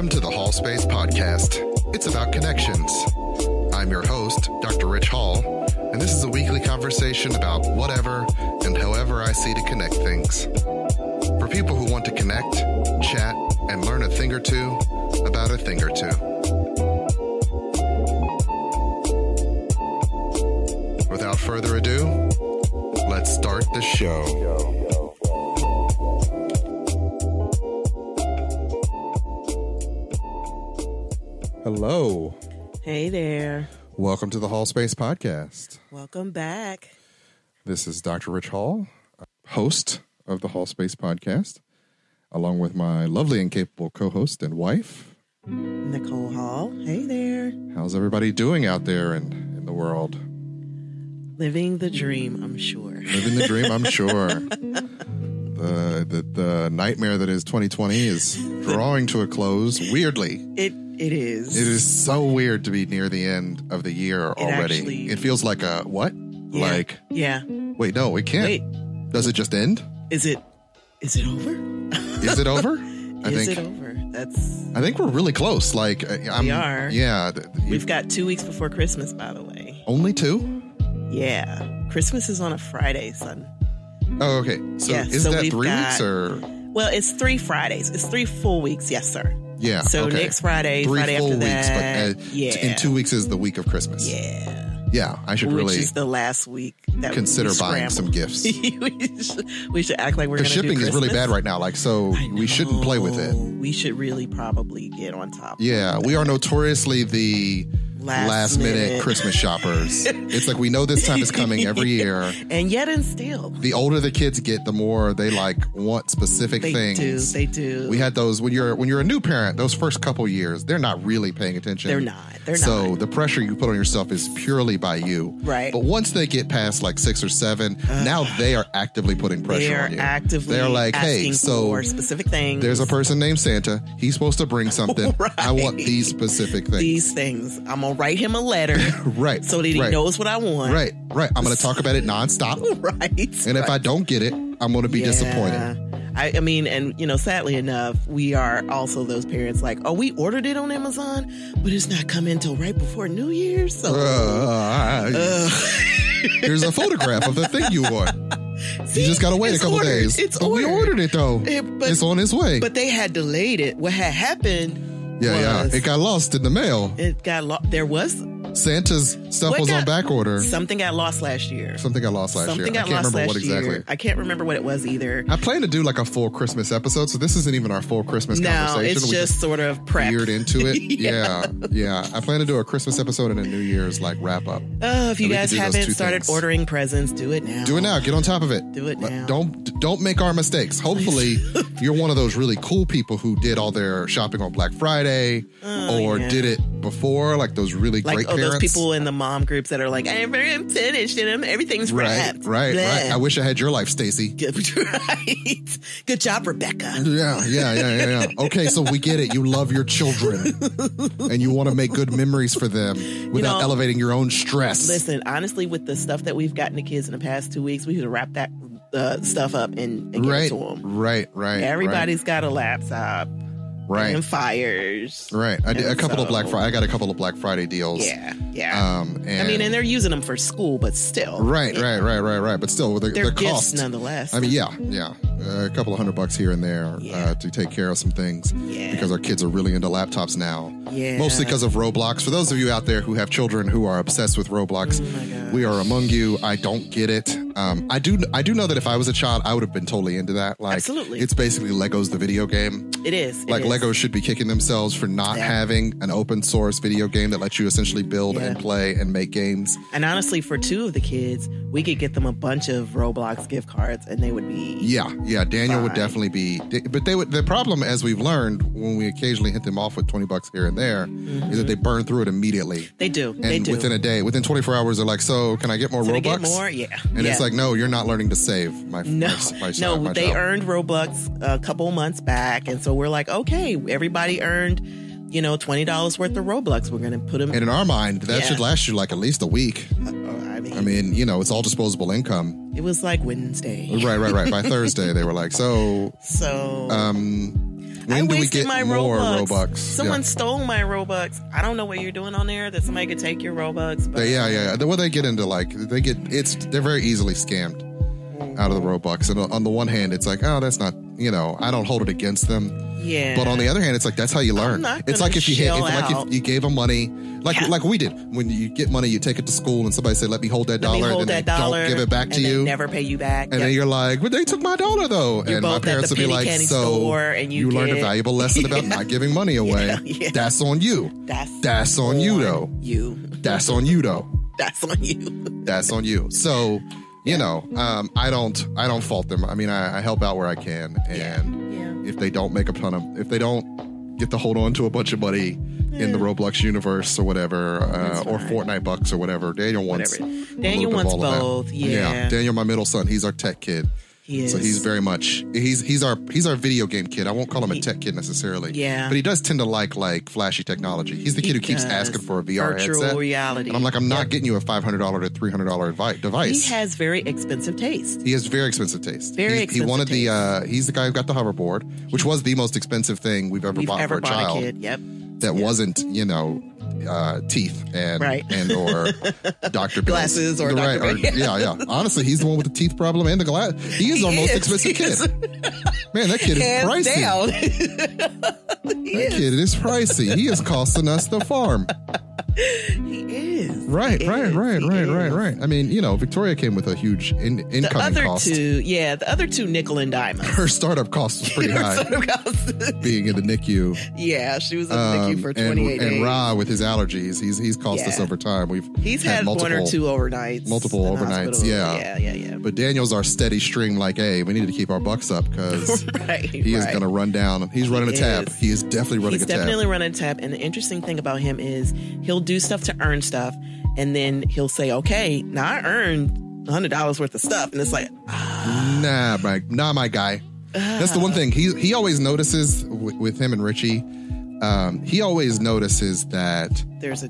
Welcome to the Hall Space Podcast. It's about connections. I'm your host, Dr. Rich Hall, and this is a weekly conversation about whatever and however I see to connect things. For people who want to connect, chat, and learn a thing or two about a thing or two. Without further ado, let's start the show. Hello. Hey there. Welcome to the Hall Space Podcast. Welcome back. This is Dr. Rich Hall, host of the Hall Space Podcast, along with my lovely and capable co-host and wife, Nicole Hall. Hey there. How's everybody doing out there in the world? Living the dream, I'm sure. Living the dream, I'm sure. The nightmare that is 2020 is drawing to a close, weirdly. It is. It is so weird to be near the end of the year already. It feels like a what? Yeah. Yeah. Wait, no, it can't. Wait. Does it just end? Is it over? Is it over? Is it over? I think we're really close. We are. Yeah. We've got 2 weeks before Christmas, by the way. Only 2? Yeah. Christmas is on a Friday, son. Oh, okay. So is that 3 weeks or? Well, it's 3 Fridays. It's 3 full weeks. Yes, sir. Yeah. So okay. next Friday, 3 Friday full after weeks, that. but in 2 weeks is the week of Christmas. Yeah. Yeah, I should Which is the last week that consider buying some gifts. we should act like we're going to do Because shipping is really bad right now. We shouldn't play with it. We should really probably get on top. Yeah, we are notoriously the last minute Christmas shoppers. It's like we know this time is coming every year. And yet and still. The older the kids get, the more they want specific things. They do. We had those when you're a new parent, those first couple years, they're not really paying attention. They're not. So the pressure you put on yourself is purely by you. Right. But once they get past like 6 or 7, now they are actively putting pressure on you. They're like, hey, for specific things. There's a person named Santa. He's supposed to bring something. Right. I want these specific things. These things. I'm going to write him a letter. Right. So that he knows what I want. Right. I'm going to talk about it nonstop. Right. And if I don't get it, I'm going to be disappointed. I mean, and, sadly enough, we are also those parents like, oh, we ordered it on Amazon, but it's not coming until right before New Year's. So here's a photograph of the thing you want. See, you just got to wait a couple days. We ordered it, though. It's on its way. But they had delayed it. What had happened was... It got lost in the mail. It got lost. There was... Santa's stuff was on back order. Something got lost last year. I can't remember what exactly. I can't remember what it was either. I plan to do like a full Christmas episode, so this isn't even our full Christmas conversation. No, it's just sort of prep. Veered into it. Yeah. I plan to do a Christmas episode and a New Year's wrap up. If you guys haven't started ordering presents, do it now. Do it now. Get on top of it. Do it now. Don't make our mistakes. Hopefully, you're one of those really cool people who did all their shopping on Black Friday did it before, like those really great parents. Those people in the mom groups that are like, I'm finished and everything's wrapped. Right. I wish I had your life, Stacy. Right. Good job, Rebecca. Yeah. Okay, so we get it. You love your children and you want to make good memories for them without elevating your own stress. Listen, honestly, with the stuff that we've gotten to kids in the past 2 weeks, we should wrap that stuff up and give it to them. Right. Everybody's got a laptop. Right. And fires. Right. I did a couple of Black Friday. I got a couple of Black Friday deals. Yeah. And they're using them for school, but still. Right. But still, they're the cost, gifts nonetheless. I mean, yeah. A couple of $100 here and there to take care of some things. Yeah. Because our kids are really into laptops now. Yeah. Mostly because of Roblox. For those of you out there who have children who are obsessed with Roblox, we are among you. I don't get it. I do know that if I was a child, I would have been totally into that. Absolutely. It's basically Lego's the video game. It is. Lego should be kicking themselves for not having an open source video game that lets you essentially build and play and make games. And honestly, for 2 of the kids, we could get them a bunch of Roblox gift cards and they would be Daniel would definitely be, but the problem, as we've learned when we occasionally hit them off with $20 here and there, is that they burn through it immediately. They do. And within a day, within 24 hours, they're like, so can I get more Robux? I get more? Yeah. And it's like, no, you're not learning to save. My they earned Robux a couple months back. And so we're like, okay, everybody earned, $20 worth of Robux. We're going to put them. And in our mind, that should last you like at least a week. I mean, it's all disposable income. It was like Wednesday. Right. By Thursday, they were like, so When do we get my more Robux? Someone stole my Robux. I don't know what you're doing on there that somebody could take your Robux. But Yeah. Well, they get into they're very easily scammed out of the Robux. And on the one hand, it's like, oh, that's not, I don't hold it against them. Yeah. But on the other hand, it's like, that's how you learn. It's like if you gave them money, like we did. When you get money, you take it to school and somebody said, let me hold that dollar. And then they don't give it back to you. Never pay you back. And then you're like, but they took my dollar though. You're and my parents would be like, so and you learned a valuable lesson about not giving money away. That's on you. That's on you though. That's on you though. That's on you. That's on you. So, I don't fault them. I mean, I help out where I can. And if they don't if they don't get to hold on to a bunch of money in the Roblox universe or whatever, or Fortnite bucks or whatever, Daniel wants both. Yeah. Daniel, my middle son, he's our tech kid. So he's very much he's our video game kid. I won't call him a tech kid necessarily. Yeah. But he does tend to like flashy technology. He's the kid who keeps asking for a VR virtual headset. reality. And I'm like, I'm not getting you a $500 to $300 device. He has very expensive taste. He has very expensive taste. He wanted he's the guy who got the hoverboard, which was the most expensive thing we've ever bought for a child. A kid. Yep. That wasn't, teeth and or Dr. Glasses or Dr. Bill. Honestly, he's the one with the teeth problem and the glass. He is our most expensive kid. Man, that kid is pricey. That kid is pricey. He is costing us the farm. He is. Right. I mean, Victoria came with a huge incoming cost. The other two nickel and diamond. Her startup cost was pretty high. Being in the NICU. Yeah, she was in the NICU for 28 days. And Ra, with his allergies, he's cost us over time. He's had one or two overnights. Multiple overnights, yeah. But Daniel's our steady stream, like, hey, we need to keep our bucks up because he is going to run down. He's running a tab. He is definitely running a tab. He's definitely running a tab. And the interesting thing about him is he'll do stuff to earn stuff. And then he'll say, okay, now I earned $100 worth of stuff. And it's like, nah, my guy. That's the one thing. He always notices with him and Richie. He always notices that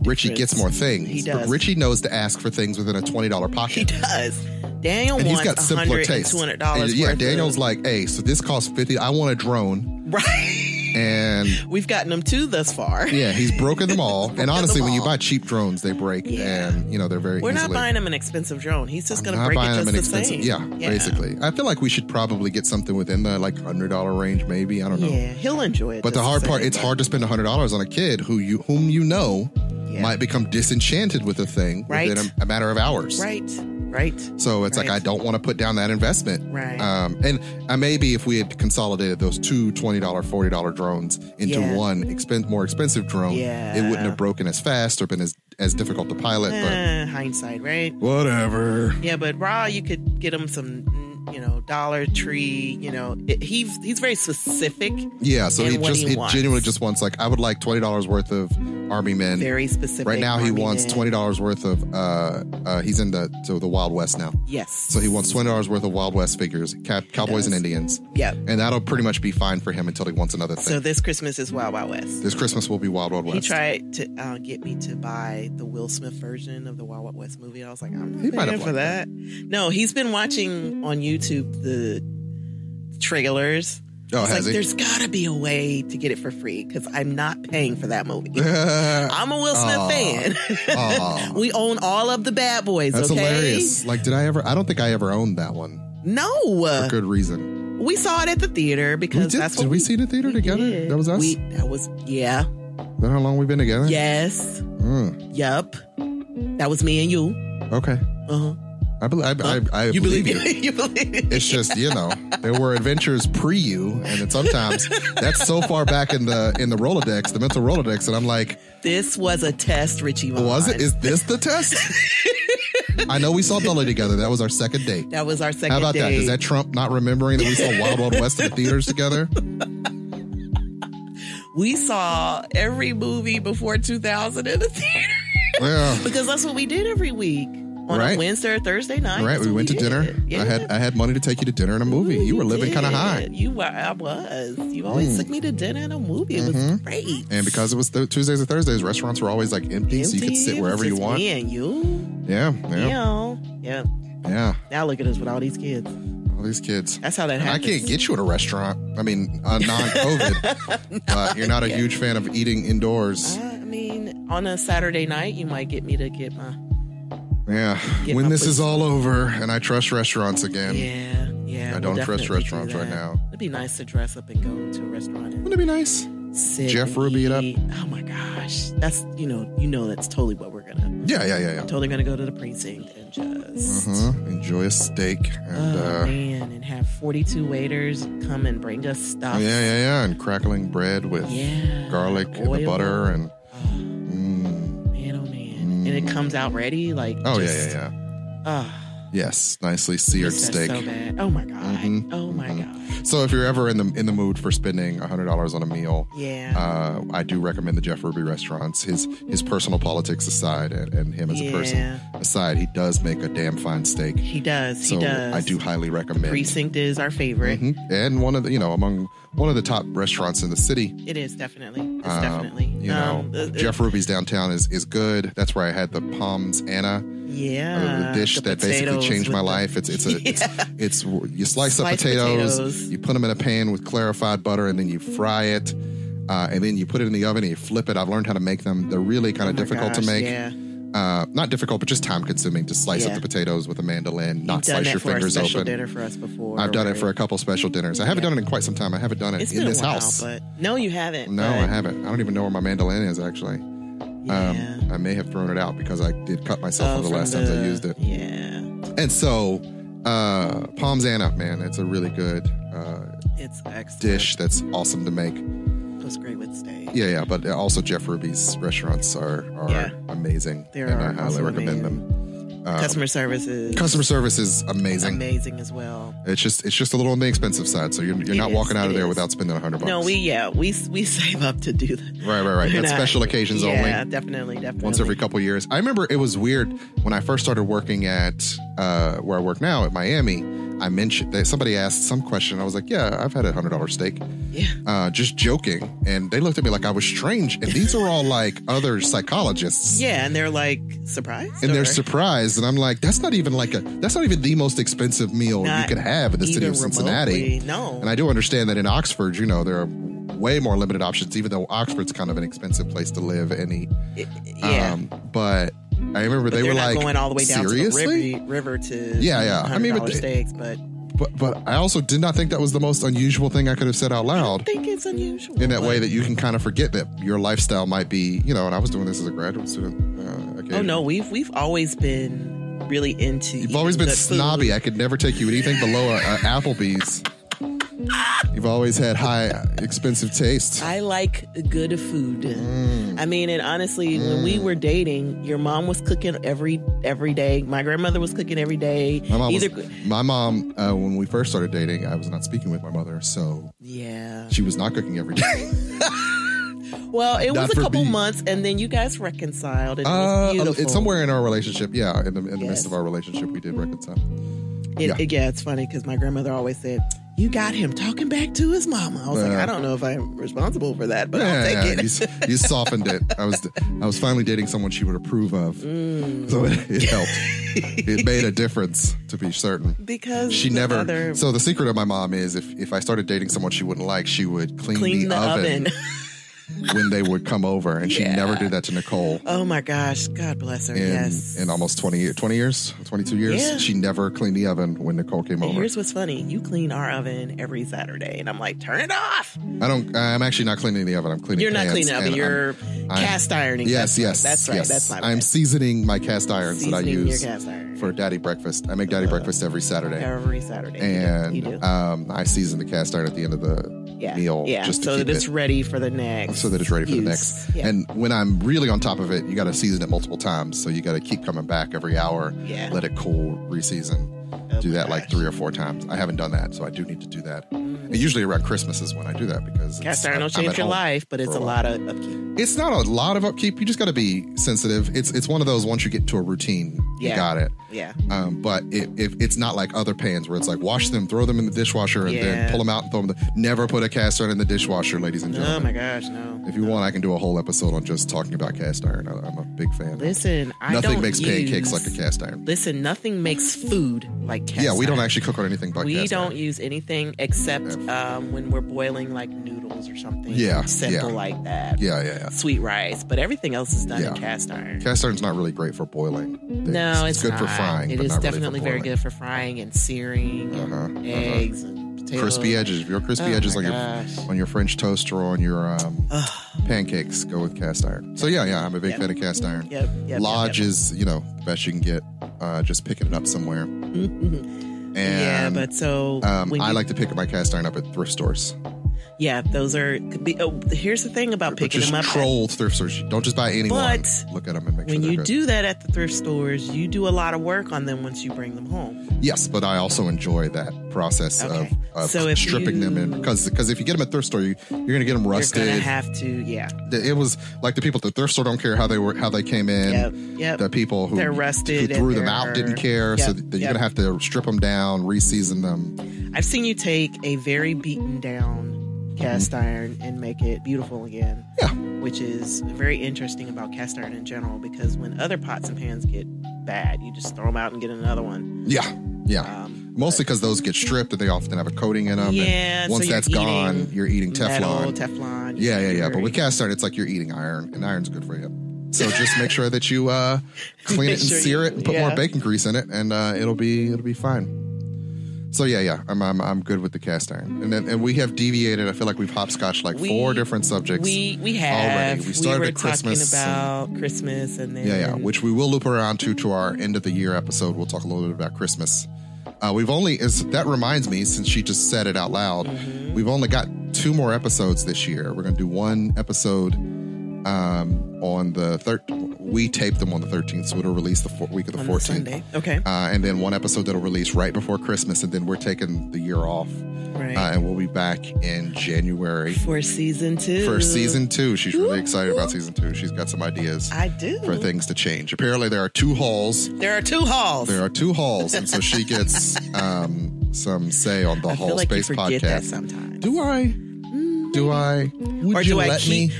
Richie gets more things. He does. But Richie knows to ask for things within a $20 pocket. He does. Daniel wants he's got simpler taste. $200. Yeah, Daniel's like, hey, so this costs $50. I want a drone. Right. And we've gotten them two thus far. Yeah, he's broken them all. And honestly, when you buy cheap drones, they break. Yeah. And, they're very We're not buying him an expensive drone. He's just going to break it just the same. Yeah, basically. I feel like we should probably get something within the $100 range, maybe. I don't know. Yeah, he'll enjoy it. But the hard part, it's hard to spend $100 on a kid whom you know might become disenchanted with a thing within a matter of hours. Right. So it's like, I don't want to put down that investment. Right. And maybe if we had consolidated those two $20, $40 drones into one more expensive drone, it wouldn't have broken as fast or been as difficult to pilot. But hindsight, right? Whatever. Yeah, but Ra, you could get him some, Dollar Tree, he's very specific. Yeah, so he genuinely just wants, I would like $20 worth of Army men. Very specific. Right now he wants $20 worth of he's into the Wild West now. Yes. So he wants $20 worth of Wild West figures, cowboys and Indians. Yeah. And that'll pretty much be fine for him until he wants another thing. So this Christmas is Wild Wild West. This Christmas will be Wild Wild West. He tried to get me to buy the Will Smith version of the Wild Wild West movie. I was like, I'm not paying for that. No, he's been watching on YouTube the trailers. Oh, has he? There's got to be a way to get it for free because I'm not paying for that movie. I'm a Will Smith fan. We own all of the Bad Boys. That's hilarious. I don't think I ever owned that one. No, for good reason. We saw it at the theater because did we see it at the theater together? Did. That was us. Is that how long we've been together? Yes. Yup. That was me and you. Okay. I believe you. You believe it. It's just, there were adventures pre you, and then sometimes that's so far back in the Rolodex, the mental Rolodex, and I'm like, this was a test, Richie Vaughn. Was it? Is this the test? I know we saw Billy together. That was our second date. That was our second date. How about that? Is that Trump not remembering that we saw Wild Wild West in the theaters together? We saw every movie before 2000 in the theater. Yeah. Because that's what we did every week. On a Wednesday or Thursday night. Right, we went to dinner. Yeah. I had money to take you to dinner and a movie. You were living kind of high. I was. You always took me to dinner and a movie. It was great. And because it was Tuesdays or Thursdays, restaurants were always empty, so you could sit wherever you want. Me and you. Yeah. Yeah. Now look at us with all these kids. All these kids. That's how that happens. I can't get you at a restaurant. I mean, non-COVID. No, you're not a huge fan of eating indoors. I mean, on a Saturday night, you might get me to get my... Yeah. When this is all over and I trust restaurants again. Yeah. I don't trust restaurants right now. It'd be nice to dress up and go to a restaurant. Wouldn't it be nice? Jeff Ruby it up. Oh my gosh. That's, that's totally what we're gonna. Yeah. Totally gonna go to the precinct and just enjoy a steak and and have 42 waiters come and bring us stuff. Yeah. And crackling bread with garlic and the butter and man, oh man. And it comes out ready like yes, nicely seared steak. So bad. Oh my god. Oh my god. So if you're ever in the mood for spending $100 on a meal, I do recommend the Jeff Ruby restaurants. His personal politics aside, and him as a person aside, he does make a damn fine steak. He does. So I do highly recommend. Precinct is our favorite, and one of the among one of the top restaurants in the city. It is definitely. It's definitely. Jeff Ruby's downtown is good. That's where I had the Palms Anna. Yeah, the dish that basically changed my life. It's you slice up potatoes, you put them in a pan with clarified butter, and then you fry it, and then you put it in the oven and you flip it. I've learned how to make them. They're really kind of difficult to make. Yeah. Not difficult, but just time consuming to slice up the potatoes with a mandolin, not slice your fingers open. You've done that for a special dinner for us before. I've done it for a couple special dinners. I haven't done it in quite some time. I haven't done it in this house. But no, you haven't. No, I haven't. I don't even know where my mandolin is actually. I may have thrown it out because I did cut myself one of the last times I used it. Yeah. And so, Palms Anna, man, it's a really good it's excellent. Dish that's awesome to make. Goes great with steak. Yeah, but also Jeff Ruby's restaurants are amazing. And I highly recommend them. Customer service is amazing. Amazing as well. It's just a little on the expensive side, so you're not walking out of there without spending $100. No, we save up to do that. Right. That's special occasions only. Yeah, definitely. Once every couple years. I remember it was weird when I first started working at where I work now at Miami. I mentioned that somebody asked some question. I was like, yeah, I've had a $100 steak. Yeah. Just joking. And they looked at me like I was strange. And these are all like other psychologists. Yeah. And they're like surprised. And they're surprised. And I'm like, that's not even the most expensive meal you could have in the city of Cincinnati. No. And I do understand that in Oxford, there are way more limited options, even though Oxford's kind of an expensive place to live and eat. But I remember they were like, going all the way down seriously? To the river to $100 I mean, steaks, but I also did not think that was the most unusual thing I could have said out loud. I think it's unusual. In that way that you can kind of forget that your lifestyle might be, and I was doing this as a graduate student. Oh no, we've always been really into. You've always been snobby. Food. I could never take you anything below a Applebee's. You've always had high, expensive taste. I like good food. I mean, and honestly, when we were dating, your mom was cooking every day. My grandmother was cooking every day. My mom, when we first started dating, I was not speaking with my mother, so she was not cooking every day. Well, it was a couple months, and then you guys reconciled, and it was beautiful. It's somewhere in our relationship, in the midst of our relationship, we did reconcile. It's funny because my grandmother always said, you got him talking back to his mama. I was like, I don't know if I'm responsible for that, but I'll take it. You softened it. I was finally dating someone she would approve of. So it helped. It made a difference, to be certain. Because she never. So the secret of my mom is if I started dating someone she wouldn't like, she would clean the oven. When they would come over, and she never did that to Nicole. Oh my gosh, God bless her. In almost 22 years, she never cleaned the oven when Nicole came over. Here's what's funny: you clean our oven every Saturday, and I'm like, turn it off. I'm actually not cleaning the oven. I'm cleaning. You're not cleaning the oven. You're cast ironing. Yes. That's right. That's my bad. I'm seasoning my cast irons that I use for Daddy breakfast. I make Daddy breakfast every Saturday. And you do. I season the cast iron at the end of the meal, just to so that it's ready for the next. Yeah. And when I'm really on top of it, you got to season it multiple times. So you got to keep coming back every hour, let it cool, reseason. Do that like 3 or 4 times. I haven't done that, so I do need to do that. And usually around Christmas is when I do that because cast iron will change your life, but it's a lot of upkeep. It's not a lot of upkeep. You just got to be sensitive. It's one of those, once you get to a routine, you got it. Yeah. But it's not like other pans where it's like wash them, throw them in the dishwasher, and then pull them out and throw them. Never put a cast iron in the dishwasher, ladies and gentlemen. Oh my gosh, no. If you want, I can do a whole episode on just talking about cast iron. I'm a big fan. Listen, nothing makes pancakes like a cast iron. Listen, nothing makes food like cast iron. Yeah, we don't actually cook on anything but cast iron. We don't use anything except when we're boiling like noodles or something. Yeah, simple like that. Yeah. Sweet rice, but everything else is done in cast iron. Cast iron's not really great for boiling. No, it's good for frying. It is not definitely really very good for frying and searing and eggs and potatoes. Crispy edges. If you're crispy edges on your French toast or on your pancakes, go with cast iron. So yeah, I'm a big fan of cast iron. Lodge is the best you can get. Just picking it up somewhere. And I like to pick my cast iron up at thrift stores. Yeah, those could be. Oh, here's the thing about picking them up. Just troll thrift stores. Don't just buy any one. Look at them and make sure when they're you good. do that at the thrift stores, you do a lot of work on them once you bring them home. Yes, but I also enjoy that process of stripping them in because if you get them at thrift store, you're going to get them rusted. You're going to have to, It was like the people at the thrift store don't care how they came in. Yep. The people who threw them out didn't care. So you're going to have to strip them down, re-season them. I've seen you take a very beaten down cast iron and make it beautiful again. Yeah. Which is very interesting about cast iron in general, because when other pots and pans get bad, you just throw them out and get another one. Yeah. Mostly because those get stripped and they often have a coating in them. Yeah. And once that's gone, you're eating Teflon. Teflon. Yeah. But with cast iron, it's like you're eating iron, and iron's good for you. So just make sure that you clean it and sear it and put more bacon grease in it, and it'll be fine. So yeah, I'm good with the cast iron, and we have deviated. I feel like we've hopscotched like 4 different subjects. We have already. We started at Christmas, talking about Christmas, and then which we will loop around to our end of the year episode. We'll talk a little bit about Christmas. That reminds me, since she just said it out loud, we've only got 2 more episodes this year. We're going to do one episode on the 13th. We taped them on the 13th, so it'll release the week of the 14th. Sunday. Okay. And then one episode that'll release right before Christmas, and then we're taking the year off. Right. And we'll be back in January. For season 2. For season 2. She's really excited about season 2. She's got some ideas. I do. For things to change. Apparently there are 2 halls. There are 2 halls. And so she gets some say on the Hall Space podcast. I feel like you forget that sometimes. Do I? Would you let me?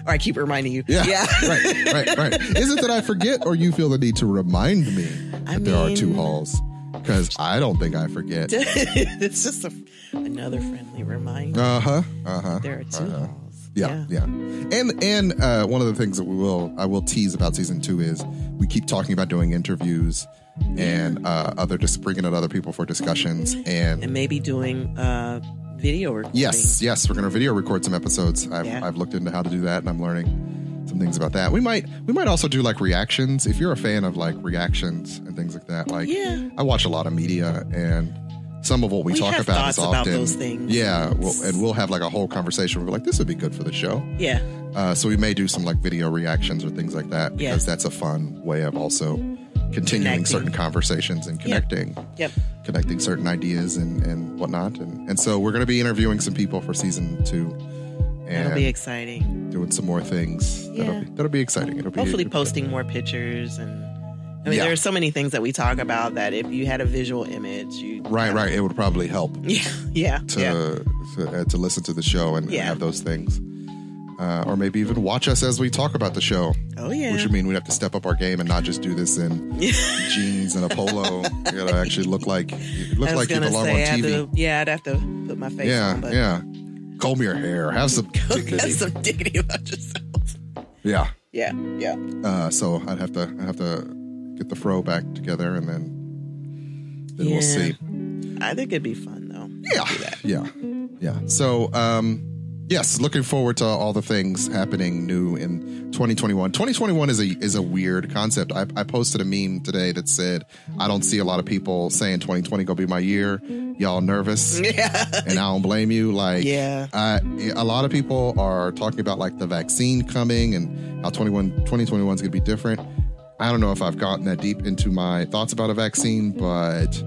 Or I keep reminding you. Yeah. Right. Is it that I forget, or you feel the need to remind me that there are 2 halls? Because I don't think I forget. It's just another friendly reminder. There are 2 halls. Yeah. And one of the things that I will tease about season 2 is we keep talking about doing interviews and just bringing in other people for discussions and maybe doing video recording. Yes, we're going to video record some episodes. I've looked into how to do that, and I'm learning some things about that. We might also do like reactions. If you're a fan of like reactions and things like that, I watch a lot of media, and some of what we talk about is often about those things. Yeah, we'll have like a whole conversation where we're like, this would be good for the show. Yeah. So we may do some like video reactions or things like that, because that's a fun way of also continuing certain conversations and connecting. Yep. Connecting certain ideas and whatnot. And so we're going to be interviewing some people for season 2. And that'll be exciting. Doing some more things. Yeah. That'll be exciting. Hopefully posting more pictures. And I mean, there are so many things that we talk about that if you had a visual image, Right. It would probably help. To listen to the show and have those things. Or maybe even watch us as we talk about the show. Oh, yeah. Which would mean we'd have to step up our game and not just do this in jeans and a polo. You gotta actually look like you belong on TV. I'd have to put my face on. Yeah. Comb your hair. Have some dignity. Have some dignity about yourself. Yeah. Yeah. So I'd have to get the fro back together, and then we'll see. I think it'd be fun, though. Yeah. So, yes, looking forward to all the things happening new in 2021. 2021 is a weird concept. I posted a meme today that said, I don't see a lot of people saying 2020 gonna be my year. Y'all nervous? Yeah. And I don't blame you. A lot of people are talking about like the vaccine coming and how 2021 is gonna be different. I don't know if I've gotten that deep into my thoughts about a vaccine, but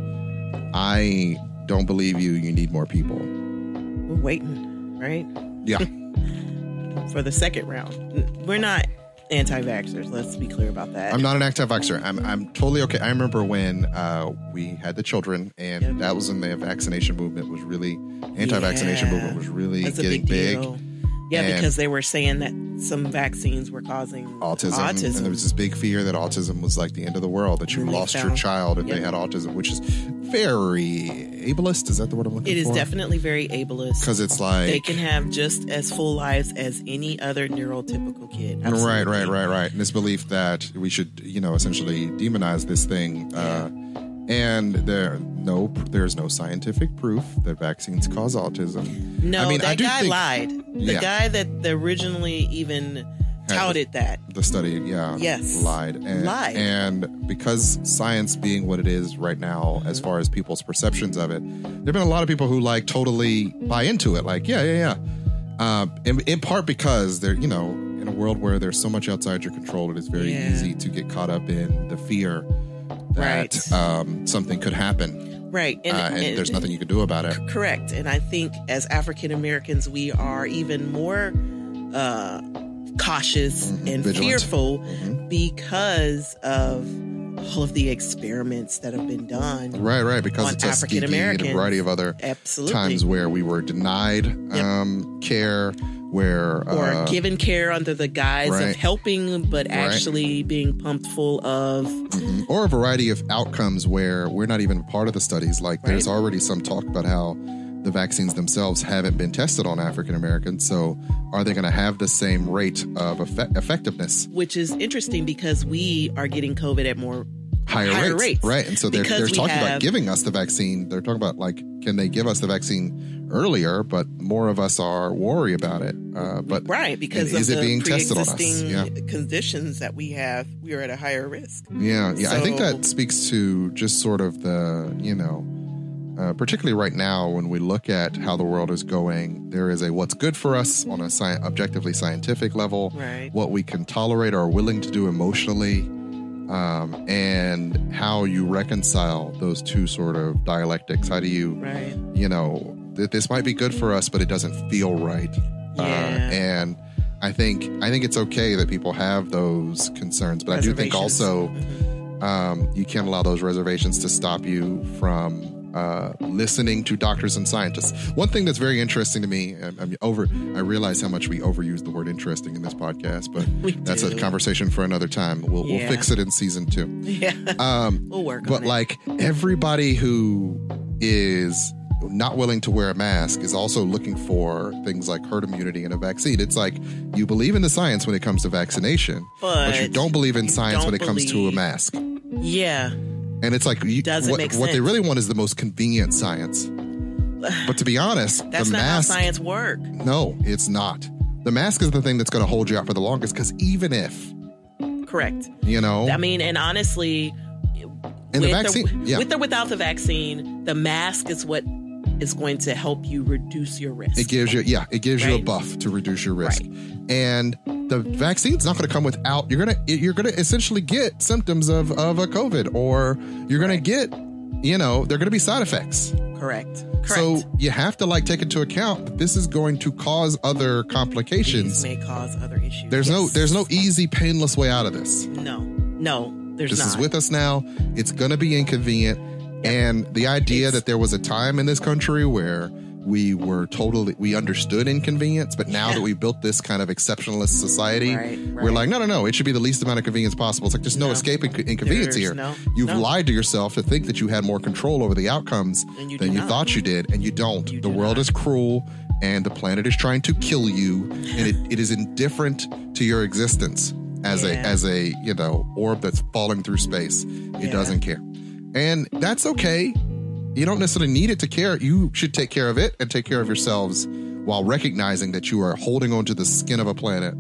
I don't believe you. You need more people. We're waiting, right? Yeah. For the second round. We're not anti-vaxxers. Let's be clear about that. I'm not an anti-vaxxer. I'm totally okay. I remember when we had the children, and that was when the vaccination movement was really, anti-vaccination movement was really getting big. Yeah, because they were saying that some vaccines were causing autism. And there was this big fear that autism was like the end of the world, that you lost your child if they had autism, which is very ableist. Is that the word I'm looking for? It is definitely very ableist. Because it's like... they can have just as full lives as any other neurotypical kid. Absolutely. Right. And this belief that we should, essentially demonize this thing. And there's no scientific proof that vaccines cause autism. No, that guy lied. The guy that originally even touted that. The study, lied. And because science being what it is right now, as far as people's perceptions of it, there have been a lot of people who totally buy into it. In part because they're, in a world where there's so much outside your control, it is very easy to get caught up in the fear that something could happen. Right. And there's nothing you can do about it. Correct. And I think as African Americans, we are even more cautious and vigilant. Fearful because of all of the experiments that have been done. Right. Because it's African Americans. A variety of other times where we were denied care. Or given care under the guise of helping, but actually being pumped full of... Or a variety of outcomes where we're not even part of the studies. There's already some talk about how the vaccines themselves haven't been tested on African Americans. So are they going to have the same rate of effectiveness? Which is interesting because we are getting COVID at more higher rates. Right. And so they're talking about giving us the vaccine. They're talking about can they give us the vaccine earlier, but more of us are worried about it. Because is it being tested on us? Conditions that we have, we are at a higher risk. Yeah. So, I think that speaks to just sort of the, particularly right now when we look at how the world is going, there is a what's good for us on a objectively scientific level, what we can tolerate or are willing to do emotionally, and how you reconcile those two sort of dialectics. How do you, that this might be good for us, but it doesn't feel right. And I think it's okay that people have those concerns, but I do think also you can't allow those reservations to stop you from listening to doctors and scientists. One thing that's very interesting to me, I realize how much we overuse the word interesting in this podcast, but that's a conversation for another time. We'll fix it in season 2. Yeah. We'll work on it. But everybody who is not willing to wear a mask is also looking for things like herd immunity and a vaccine. It's you believe in the science when it comes to vaccination, but you don't believe in science when it comes to a mask. Yeah. And it's what they really want is the most convenient science. But to be honest, that's not how science works. No, it's not. The mask is the thing that's going to hold you out for the longest, because even if... Correct. And honestly, with or without the vaccine, the mask is what is going to help you reduce your risk. It gives you a buff to reduce your risk. Right. And the vaccine's not going to come without, you're going to essentially get symptoms of a COVID, or you're going to get, there are going to be side effects. Correct. So you have to take into account that this is going to cause other complications. These may cause other issues. There's no easy, painless way out of this. No, there's not. This is with us now. It's going to be inconvenient. And the idea that there was a time in this country where we understood inconvenience, but now that we built this kind of exceptionalist society, we're no, it should be the least amount of convenience possible. It's there's no escaping inconvenience here. You've lied to yourself to think that you had more control over the outcomes than you thought you did, and you don't. The world is cruel, and the planet is trying to kill you, and it is indifferent to your existence as a orb that's falling through space. It doesn't care. And that's okay. You don't necessarily need it to care. You should take care of it and take care of yourselves while recognizing that you are holding onto the skin of a planet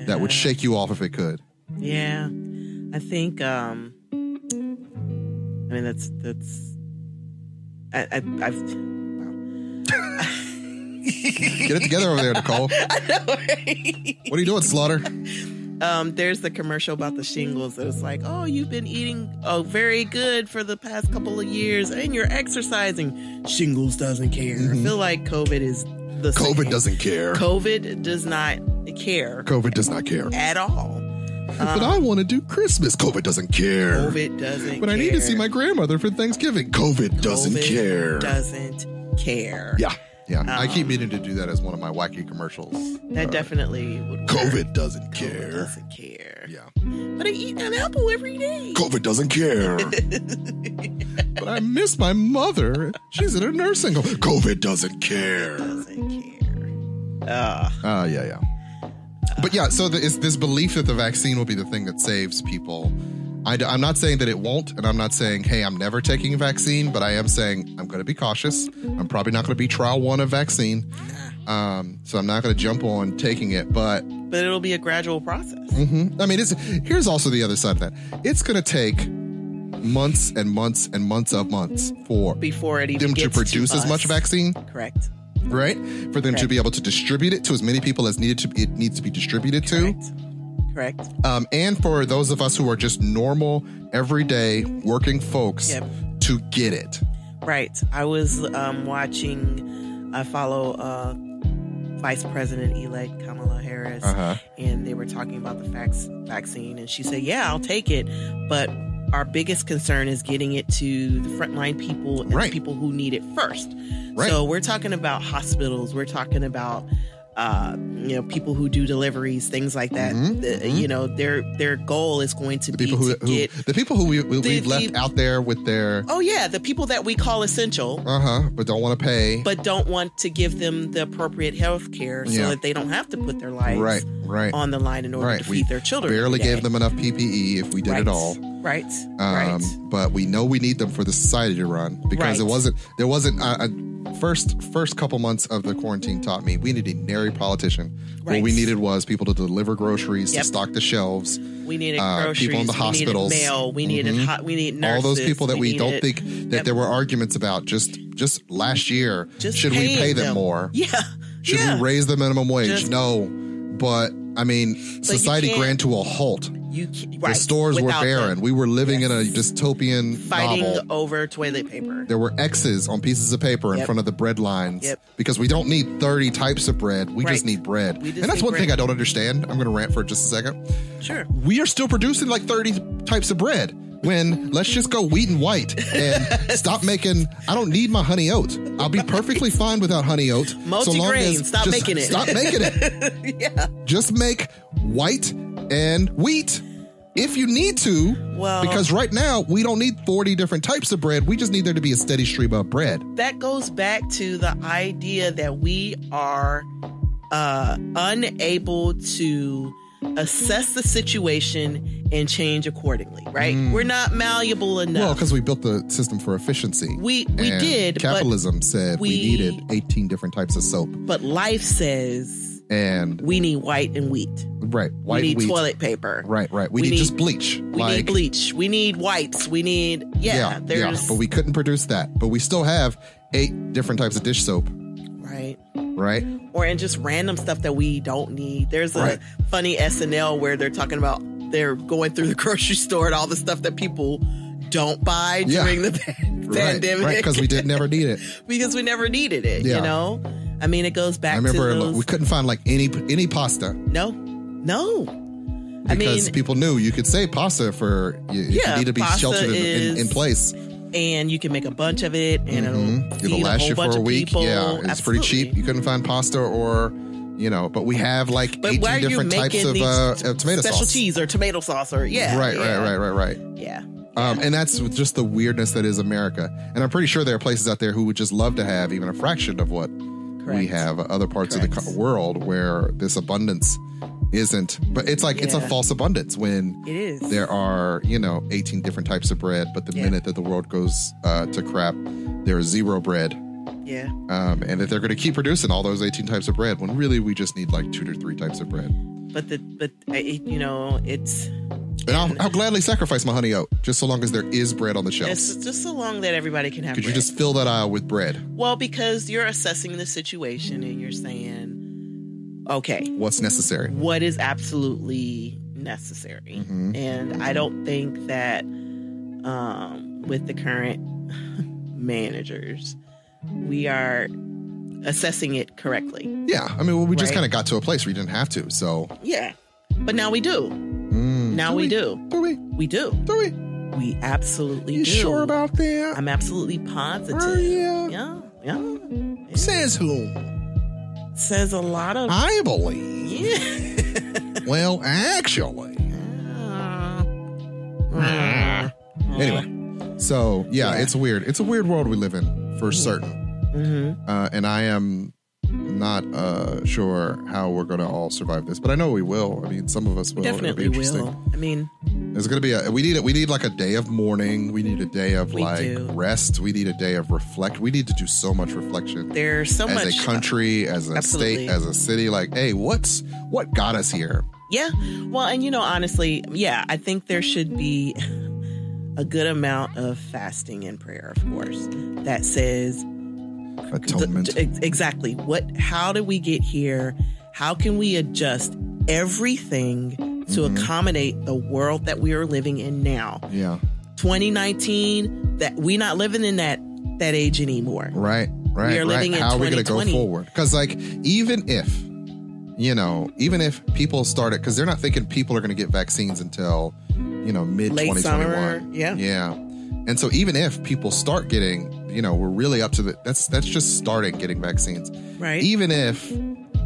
that would shake you off if it could. Yeah. I think, I've Get it together over there, Nicole. I know, right? What are you doing, Slaughter? There's the commercial about the shingles. It was like, oh, you've been eating very good for the past couple of years and you're exercising. Shingles doesn't care. I feel like COVID is the same. COVID doesn't care. COVID does not care. COVID does not care. At all. But I want to do Christmas. COVID doesn't care. COVID doesn't But care. I need to see my grandmother for Thanksgiving. COVID doesn't care. Doesn't care. Yeah. I keep meaning to do that as one of my wacky commercials. That definitely would work. COVID doesn't care. COVID doesn't care. Yeah. But I eat an apple every day. COVID doesn't care. But I miss my mother. She's in a nursing home. COVID doesn't care. Doesn't care. Yeah. But yeah, so it's this belief that the vaccine will be the thing that saves people. I'm not saying that it won't, and I'm not saying, hey, I'm never taking a vaccine, but I am saying I'm going to be cautious. I'm probably not going to be trial 1 of vaccine. So I'm not going to jump on taking it, but it'll be a gradual process. I mean, here's also the other side of that. It's going to take months and months and months of months before it even them gets to produce to as much vaccine. Correct. Right? For them to be able to distribute it to as many people as it needs to be distributed to. Correct. And for those of us who are just normal, everyday working folks to get it. Right. I was watching, I follow Vice President-elect Kamala Harris, and they were talking about the vaccine, and she said, yeah, I'll take it, but our biggest concern is getting it to the frontline people and the people who need it first. Right. So we're talking about hospitals. We're talking about, people who do deliveries, things like that. Their goal is going to be to get the people who we've left out there with their. Oh yeah, the people that we call essential. But don't want to pay. But don't want to give them the appropriate health care so that they don't have to put their lives on the line in order to feed their children. Barely gave them enough PPE if we did it all. Right. But we know we need them for the society to run because there wasn't first couple months of the quarantine taught me we needed a nary politician. What we needed was people to deliver groceries, to stock the shelves. We needed groceries. People in the hospitals. We needed mail. We needed we needed nurses. All those people that we don't think that there were arguments about just last year. Should we pay them more? Yeah. Should we raise the minimum wage? No. But I mean, society ground to a halt. The stores were barren. Them. We were living in a dystopian fighting novel. Over toilet paper. There were X's on pieces of paper in front of the bread lines because we don't need 30 types of bread. We just need bread. And that's one thing I don't understand. I'm going to rant for just a second. Sure. We are still producing like 30 types of bread when let's just go wheat and white and stop making. I don't need my honey oat. I'll be perfectly fine without honey oat. Multigrain. Stop making it. Stop making it. Just make white and wheat if you need to. Well, because right now we don't need 40 different types of bread. We just need there to be a steady stream of bread. That goes back to the idea that we are unable to assess the situation and change accordingly, right? We're not malleable enough. Well, because we built the system for efficiency. We did. Capitalism said we needed 18 different types of soap. But life says we need white and wheat. Right. White we need wheat. Toilet paper. Right. We need just bleach. We need bleach. We need wipes. We need but we couldn't produce that. But we still have 8 different types of dish soap. Right. And just random stuff that we don't need. There's a funny SNL where they're talking about they're going through the grocery store and all the stuff that people don't buy during the pandemic. Right, because we never need it. Because we never needed it, you know? I mean, it goes back to I remember we couldn't find like any pasta. No. Because people knew you could say pasta for you need to be sheltered in place. And you can make a bunch of it and it'll last you for a week. People. Yeah, it's pretty cheap. You couldn't find pasta or, but we have like 18 different types of tomato sauce. Specialties or tomato sauce or, Right. Yeah. And that's just the weirdness that is America. And I'm pretty sure there are places out there who would just love to have even a fraction of what we have other parts of the world where this abundance isn't. But it's like it's a false abundance when it is. There are 18 different types of bread, but the minute that the world goes to crap, there is zero bread. And that they're going to keep producing all those 18 types of bread when really we just need like 2 to 3 types of bread. It's. And I'll gladly sacrifice my honey oat just so long as there is bread on the shelves. It's just so long that everybody can have bread. Could you just fill that aisle with bread? Well, because you're assessing the situation and you're saying, okay, what's necessary? What is absolutely, necessary. And I don't think that with the current managers, we are assessing it correctly. Yeah. I mean, well, we just kind of got to a place where you didn't have to. So yeah, but now we do. We do. Do we? We do. Do we? We absolutely you do. You sure about that? I'm absolutely positive. Yeah. Says who? Says a lot of. I believe. Yeah. Well, actually. Anyway, so yeah, it's weird. It's a weird world we live in for certain. And I am not sure how we're going to all survive this, but I know we will. I mean, some of us will. Definitely will. I mean, there's going to be we need like a day of mourning. We need a day of rest. We need a day of reflect. We need to do so much reflection. There's so much as a country, as a state, as a city. Like, hey, what got us here? Yeah. Well, and honestly, yeah, I think there should be a good amount of fasting and prayer, of course, that says atonement. Exactly. How did we get here? How can we adjust everything to accommodate the world that we are living in now? Yeah. 2019, that we're not living in that age anymore. Right. We are living in 2020. How are we going to go forward? Because even if people started, because they're not thinking people are going to get vaccines until, mid 2021. Yeah. And so even if people start getting, we're really up to that's just starting getting vaccines. Right. Even if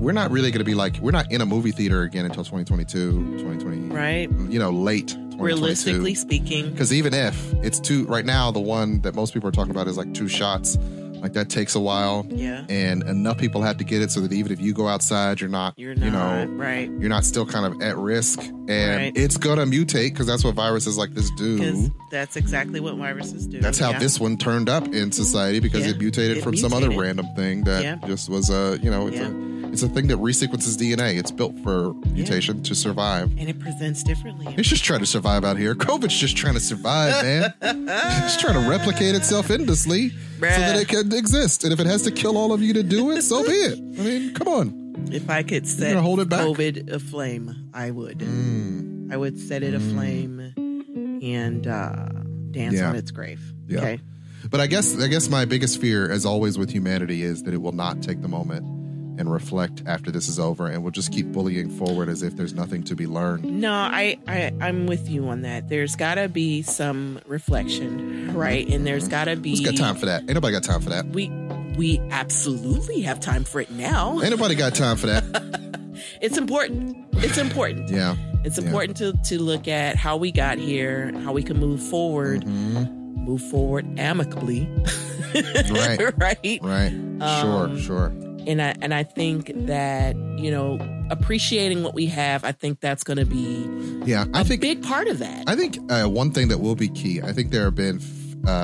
we're not really going to be we're not in a movie theater again until 2022, 2020. Right. Late 2022. Realistically speaking. Because even if it's right now, the one that most people are talking about is 2 shots. That takes a while. Yeah. And enough people have to get it so that even if you go outside, you're not right. You're not still kind of at risk. And it's going to mutate because that's what viruses like this do. Because that's exactly what viruses do. That's how this one turned up in society because it mutated from some other random thing that just was it's a thing that resequences DNA. It's built for mutation to survive. And it presents differently. It's just trying to survive out here. COVID's just trying to survive, man. It's trying to replicate itself endlessly so that it can exist. And if it has to kill all of you to do it, so be it. I mean, come on. If I could set COVID aflame, I would. I would set it aflame and dance on its grave. Yeah. Okay. But I guess my biggest fear, as always with humanity, is that it will not take the moment and reflect after this is over, and we'll just keep bullying forward as if there's nothing to be learned. No, I'm with you on that. There's got to be some reflection, right? And there's got to be... Who's got time for that? Ain't nobody got time for that. We absolutely have time for it now. Ain't nobody got time for that. It's important. It's important. Yeah. It's important to look at how we got here, how we can move forward, move forward amicably. Right. Sure. And I think that, appreciating what we have, I think that's going to be a big part of that. I think one thing that will be key, I think there have been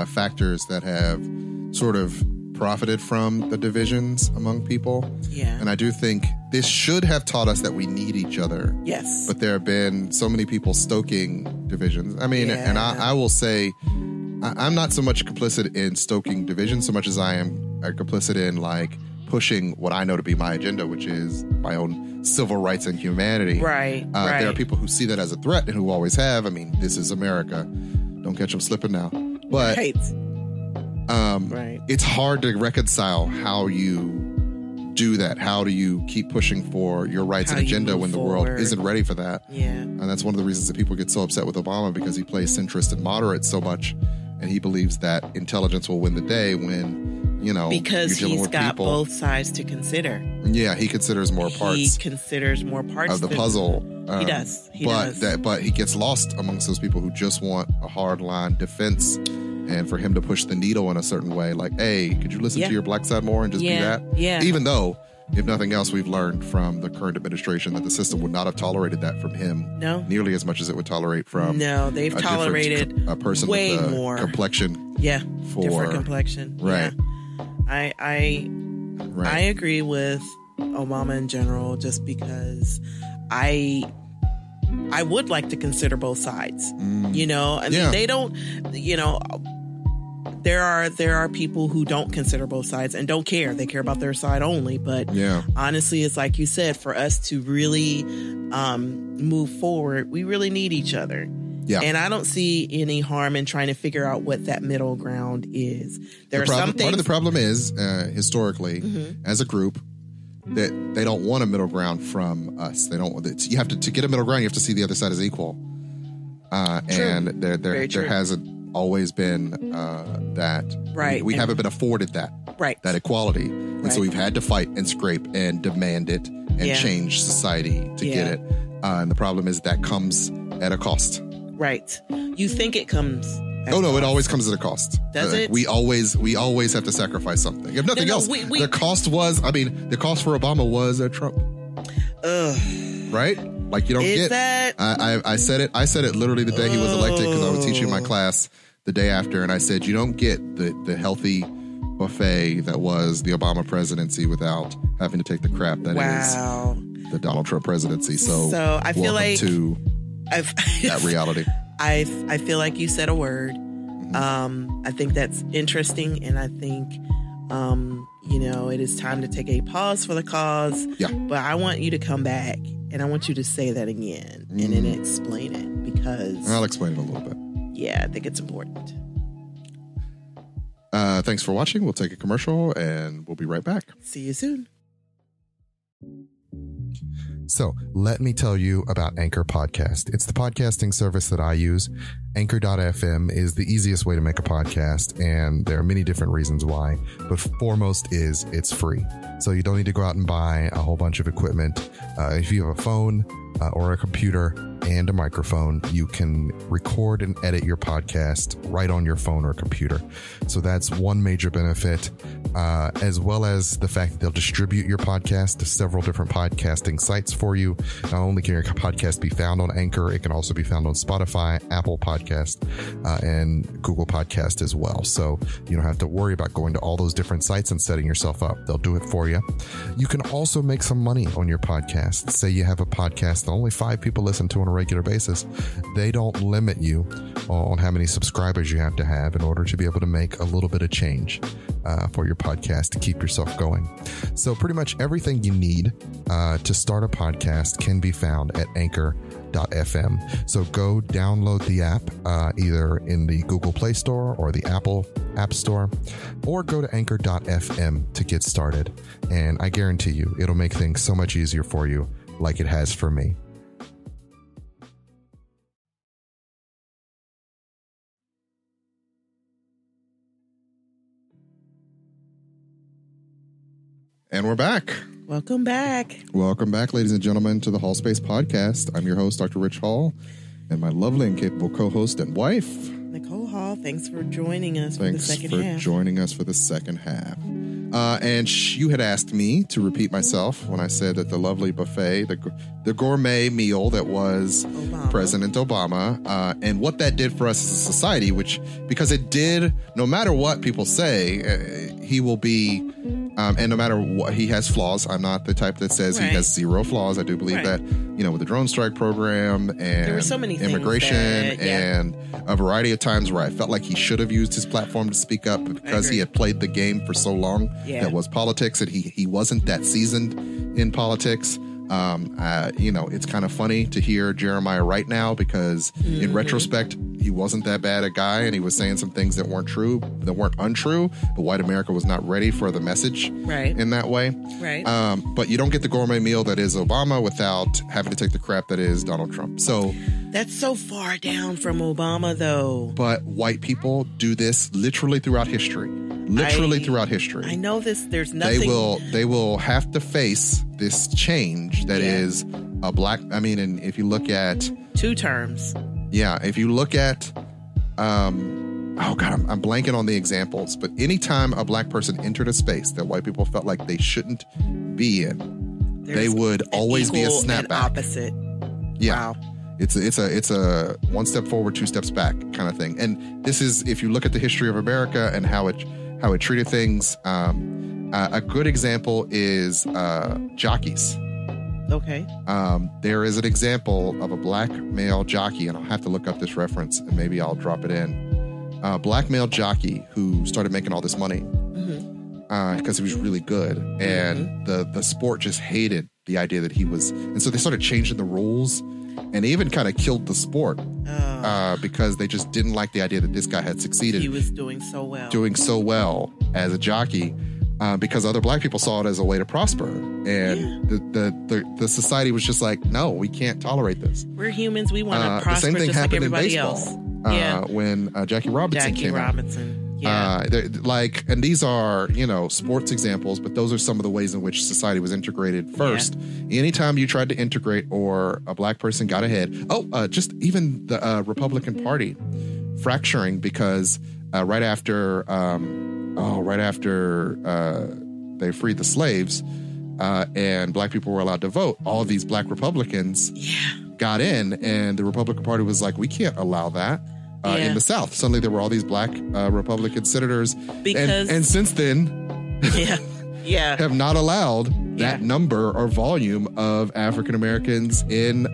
factors that have sort of profited from the divisions among people. Yeah. And I do think this should have taught us that we need each other. Yes. But there have been so many people stoking divisions. I mean, and I will say, I'm not so much complicit in stoking divisions so much as I am complicit in pushing what I know to be my agenda, which is my own civil rights and humanity. Right. There are people who see that as a threat and who always have. I mean, this is America. Don't catch them slipping now. But it's hard to reconcile how you do that. How do you keep pushing for your rights and agenda when the world isn't ready for that? Yeah. And that's one of the reasons that people get so upset with Obama, because he plays centrist and moderate so much, and he believes that intelligence will win the day when, because you're he's got people. both sides to consider. Yeah, he considers more parts. He considers more parts of the puzzle. He does. But he gets lost amongst those people who just want a hard line defense, and for him to push the needle in a certain way, like, hey, could you listen to your black side more and just do that? Yeah. Even though, if nothing else, we've learned from the current administration that the system would not have tolerated that from him. No. Nearly as much as it would tolerate from. No, they've tolerated a person way with a more complexion. Yeah. Different complexion. Right. Yeah. I agree with Obama in general, just because I would like to consider both sides. I mean, they don't, there are people who don't consider both sides and don't care. They care about their side only. But honestly, it's like you said, for us to really move forward, we really need each other. Yeah. And I don't see any harm in trying to figure out what that middle ground is. Part of the problem is, historically, as a group, that they don't want a middle ground from us. They don't. You have to get a middle ground. You have to see the other side as equal. And there hasn't always been that. Right. We haven't been afforded that. Right. That equality, and so we've had to fight and scrape and demand it and change society to get it. And the problem is that comes at a cost. Right. You think it comes. No, it always comes at a cost. Does it? We always have to sacrifice something. If nothing else, the cost for Obama was Trump. Right? Like, you don't get that. I said it literally the day he was elected, because I was teaching my class the day after, and I said, you don't get the healthy buffet that was the Obama presidency without having to take the crap that is the Donald Trump presidency. So I feel like to that reality. I feel like you said a word. I think that's interesting, and I think it is time to take a pause for the cause. Yeah. But I want you to come back, and I want you to say that again and then explain it, because I'll explain it a little bit. Yeah, I think it's important. Thanks for watching. We'll take a commercial and we'll be right back. See you soon. So let me tell you about Anchor Podcast. It's the podcasting service that I use. Anchor.fm is the easiest way to make a podcast, and there are many different reasons why, but foremost is it's free. So you don't need to go out and buy a whole bunch of equipment. If you have a phone or a computer and a microphone, you can record and edit your podcast right on your phone or computer. So that's one major benefit, as well as the fact that they'll distribute your podcast to several different podcasting sites for you. Not only can your podcast be found on Anchor, it can also be found on Spotify, Apple Podcast, and Google Podcast as well. So you don't have to worry about going to all those different sites and setting yourself up. They'll do it for you. You can also make some money on your podcast. Say you have a podcast that only 5 people listen to on a regular basis. They don't limit you on how many subscribers you have to have in order to be able to make a little bit of change for your podcast to keep yourself going. So pretty much everything you need to start a podcast can be found at Anchor.fm. So go download the app either in the Google Play Store or the Apple App Store, or go to Anchor.fm to get started. And I guarantee you, it'll make things so much easier for you, like it has for me. And we're back. Welcome back. Welcome back, ladies and gentlemen, to the Hall Space Podcast. I'm your host, Dr. Rich Hall, and my lovely and capable co-host and wife, Nicole Hall. Thanks for joining us for the second half. Thanks for joining us for the second half. And you had asked me to repeat myself when I said that the lovely buffet, the gourmet meal that was President Obama, and what that did for us as a society, because it did, no matter what people say, he will be, and no matter what, he has flaws. I'm not the type that says he has zero flaws. I do believe that, with the drone strike program and there were so many immigration and a variety of times where I felt like he should have used his platform to speak up, because he had played the game for so long that was politics, and he wasn't that seasoned in politics. It's kind of funny to hear Jeremiah right now, because in retrospect, he wasn't that bad a guy, and he was saying some things that weren't untrue, but white America was not ready for the message in that way. Right. But you don't get the gourmet meal that is Obama without having to take the crap that is Donald Trump. So that's so far down from Obama, though. But white people do this literally throughout history. I know this. There's nothing. They will have to face this change that is a black. I mean, and if you look at 2 terms. Yeah. If you look at, I'm blanking on the examples, but anytime a black person entered a space that white people felt like they shouldn't be in, they would always be a snapback. Opposite. Yeah. Wow. It's a 1 step forward, 2 steps back kind of thing. And this is, if you look at the history of America and how it treated things, a good example is jockeys. Okay. There is an example of a black male jockey, and I'll have to look up this reference and maybe I'll drop it in. black male jockey who started making all this money because he was really good. And the sport just hated the idea that he was. And so they started changing the rules, and they even kind of killed the sport because they just didn't like the idea that this guy had succeeded. He was doing so well as a jockey. Because other black people saw it as a way to prosper, and the society was just like, no, we can't tolerate this. We're humans. We want to prosper. The same thing just happened like in baseball. When Jackie Robinson came out. And these are, sports examples, but those are some of the ways in which society was integrated first. Anytime you tried to integrate or a black person got ahead, just even the Republican Party fracturing because right after they freed the slaves and black people were allowed to vote, all of these black Republicans got in, and the Republican Party was like, we can't allow that in the South. Suddenly there were all these black Republican senators. And since then, have not allowed that number or volume of African Americans in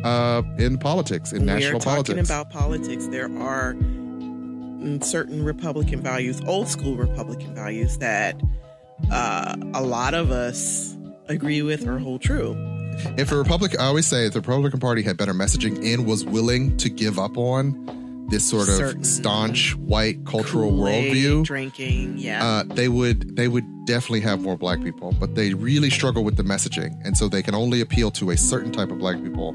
politics, in national politics. We're talking about politics. There are certain Republican values, old school Republican values that a lot of us agree with or hold true. I always say if the Republican Party had better messaging and was willing to give up on this sort of staunch white cultural worldview, drinking, they would definitely have more black people, but they really struggle with the messaging, and so they can only appeal to a certain type of black people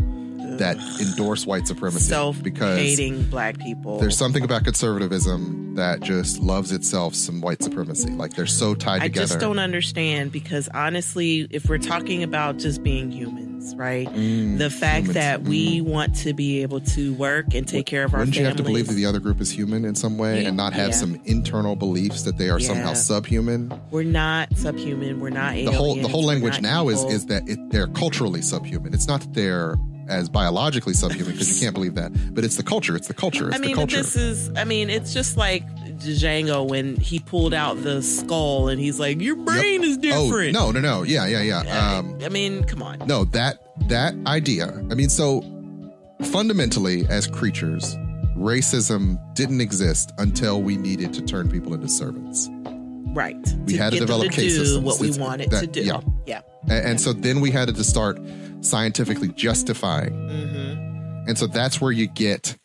that endorse white supremacy, because hating black people. There's something about conservatism that just loves itself some white supremacy. Like they're so tied together. I just don't understand, because honestly, if we're talking about just being humans, right? The fact that we want to be able to work and take care of our families. Wouldn't you have to believe that the other group is human in some way and not have some internal beliefs that they are somehow subhuman? We're not subhuman. We're not aliens. The whole language now is that they're culturally subhuman. It's not that they're as biologically subhuman, because you can't believe that, but it's the culture. It's the culture. It's just like Django when he pulled out the skull and he's like, your brain is different. Oh, no. Yeah. Come on. No, that idea. So fundamentally, as creatures, racism didn't exist until we needed to turn people into servants. Right. We had to develop case systems. What we wanted to do. Yeah. And so then we had to start scientifically justifying. And so that's where you get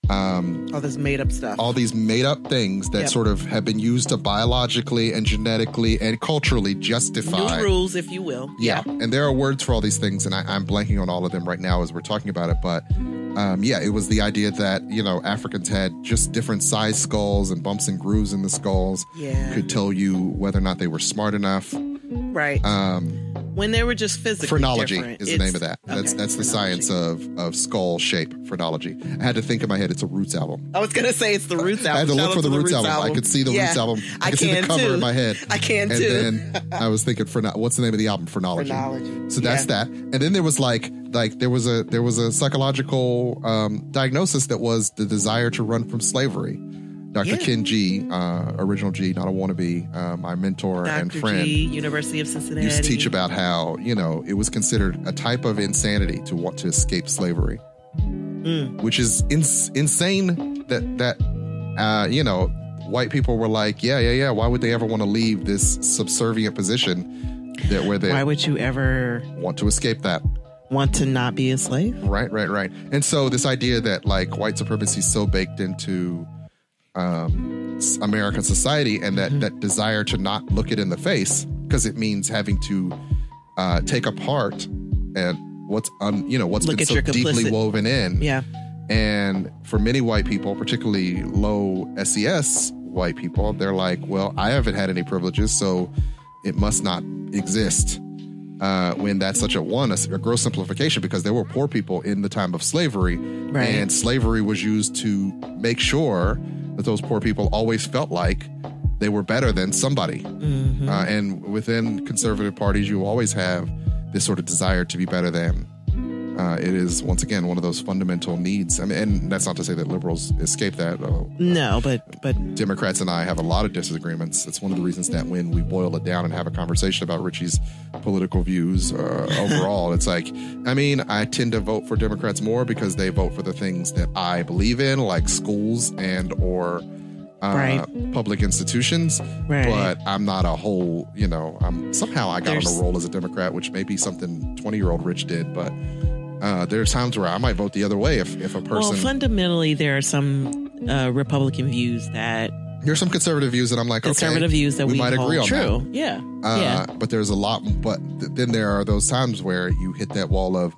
all this made up stuff. All these made up things that sort of have been used to biologically and genetically and culturally justify. New rules, if you will. Yeah. And there are words for all these things, and I'm blanking on all of them right now as we're talking about it. But it was the idea that, Africans had just different size skulls and bumps and grooves in the skulls. Could tell you whether or not they were smart enough. Right. When they were just physically phrenology different. Is the name of that. That's the science of skull shape, phrenology. I had to think in my head, it's a Roots album. I was going to say it's the Roots album. I had to look for the Roots album. I could see the Roots album. I could see the cover in my head. I can too. And then I was thinking, what's the name of the album? Phrenology. So that's that. And then there was there was a psychological diagnosis that was the desire to run from slavery. Dr. Ken G, original G, not a wannabe, my mentor and friend. G, University of Cincinnati. Used to teach about how, it was considered a type of insanity to want to escape slavery, which is insane that white people were like, yeah. Why would they ever want to leave this subservient position why would you ever want to escape that? Want to not be a slave? Right. And so this idea that white supremacy is so baked into American society, and that desire to not look it in the face, because it means having to take apart and what's been so deeply woven in. Yeah. And for many white people, particularly low SES white people, they're like, well, I haven't had any privileges, so it must not exist. When that's such a gross simplification, because there were poor people in the time of slavery, and slavery was used to make sure that those poor people always felt like they were better than somebody. And within conservative parties, you always have this sort of desire to be better than. It is, once again, one of those fundamental needs. And that's not to say that liberals escape that. No, but Democrats and I have a lot of disagreements. It's one of the reasons that when we boil it down and have a conversation about Richie's political views overall, it's like, I tend to vote for Democrats more because they vote for the things that I believe in, like schools and or public institutions, but I'm not a whole, somehow I got on a roll as a Democrat, which may be something 20-year-old Rich did, but there's times where I might vote the other way if a person... Well, fundamentally, there are some Republican views that... There's some conservative views that I'm like, conservative views that we might agree on. True. That. Yeah. But there's a lot. But then there are those times where you hit that wall of,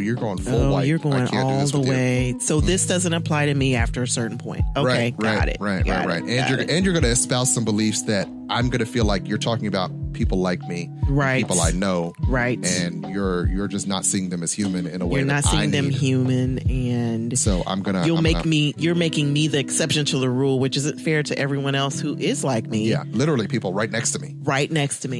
you're going full white. You're going all the way. So this doesn't apply to me after a certain point. Okay, got it. Right. And you're going to espouse some beliefs that I'm going to feel like you're talking about people like me, people I know, and you're just not seeing them as human in a way. You're not seeing them human, and so you're making me the exception to the rule, which isn't fair to everyone else who is like me. Yeah, literally people right next to me.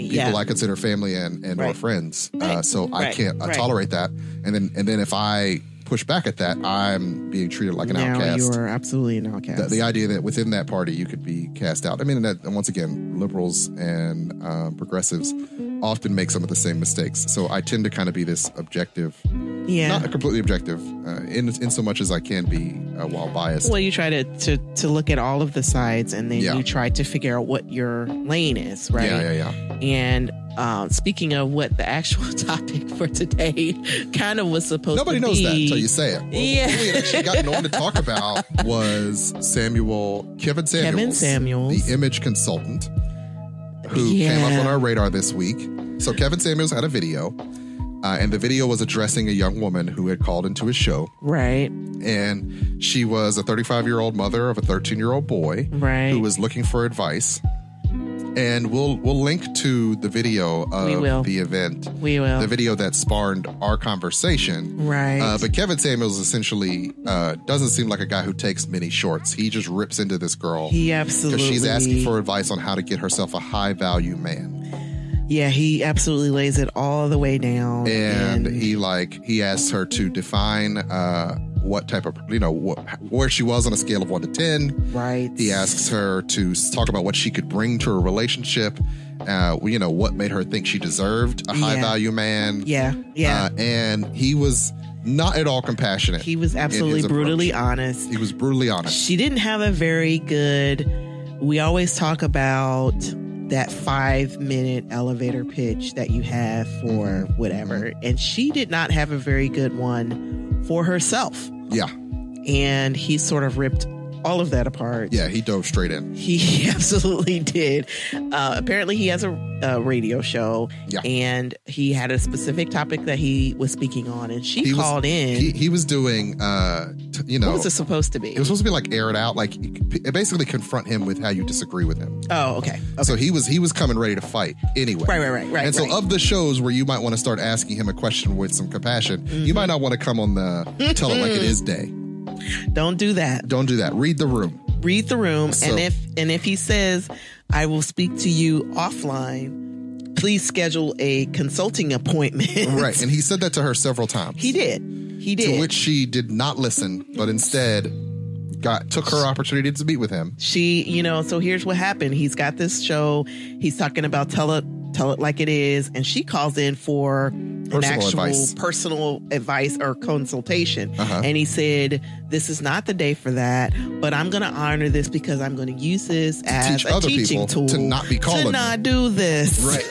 People I consider family and or friends. So I can't tolerate that. And then if I push back at that, I'm being treated like an outcast. You are absolutely an outcast. The idea that within that party you could be cast out. I mean, and once again, liberals and progressives often make some of the same mistakes. So I tend to kind of be this objective, not completely objective, in so much as I can be while biased. Well, you try to look at all of the sides, and then you try to figure out what your lane is, right? Yeah. And speaking of what the actual topic for today kind of was supposed to be. Nobody knows that until you say it. What we had actually gotten on to talk about was Kevin Samuels, the image consultant, who came up on our radar this week. So Kevin Samuels had a video, and the video was addressing a young woman who had called into his show. Right. And she was a 35-year-old mother of a 13-year-old boy who was looking for advice. And we'll link to the video of the event. We will. The video that spawned our conversation. Right. But Kevin Samuels essentially doesn't seem like a guy who takes many shorts. He just rips into this girl. He absolutely. Because she's asking for advice on how to get herself a high-value man. Yeah, he absolutely lays it all the way down. And he asks her to define what type of, where she was on a scale of 1 to 10. Right. He asks her to talk about what she could bring to a relationship. What made her think she deserved a high value man. Yeah. And he was not at all compassionate. He was absolutely brutally honest. He was brutally honest. She didn't have a very good, we always talk about that 5-minute elevator pitch that you have for whatever. And she did not have a very good one for herself. Yeah. And he sort of ripped all of that apart. Yeah, he dove straight in. He absolutely did. Apparently he has a radio show, and he had a specific topic that he was speaking on, and he called in. He was doing, what was it supposed to be? It was supposed to be like air it out, like basically confront him with how you disagree with him. Oh, okay. So he was coming ready to fight anyway. Right. And so of the shows where you might want to start asking him a question with some compassion, you might not want to come on the tell it like it is day. Don't do that. Read the room. So, and if he says, I will speak to you offline, please schedule a consulting appointment. Right. And he said that to her several times. He did. To which she did not listen, but instead took her opportunity to meet with him. So here's what happened. He's got this show. He's talking about tell it like it is. And she calls in for personal advice or consultation. And he said, this is not the day for that, but I'm going to honor this because I'm going to use this as a teaching tool to not be calling to not do this. Right.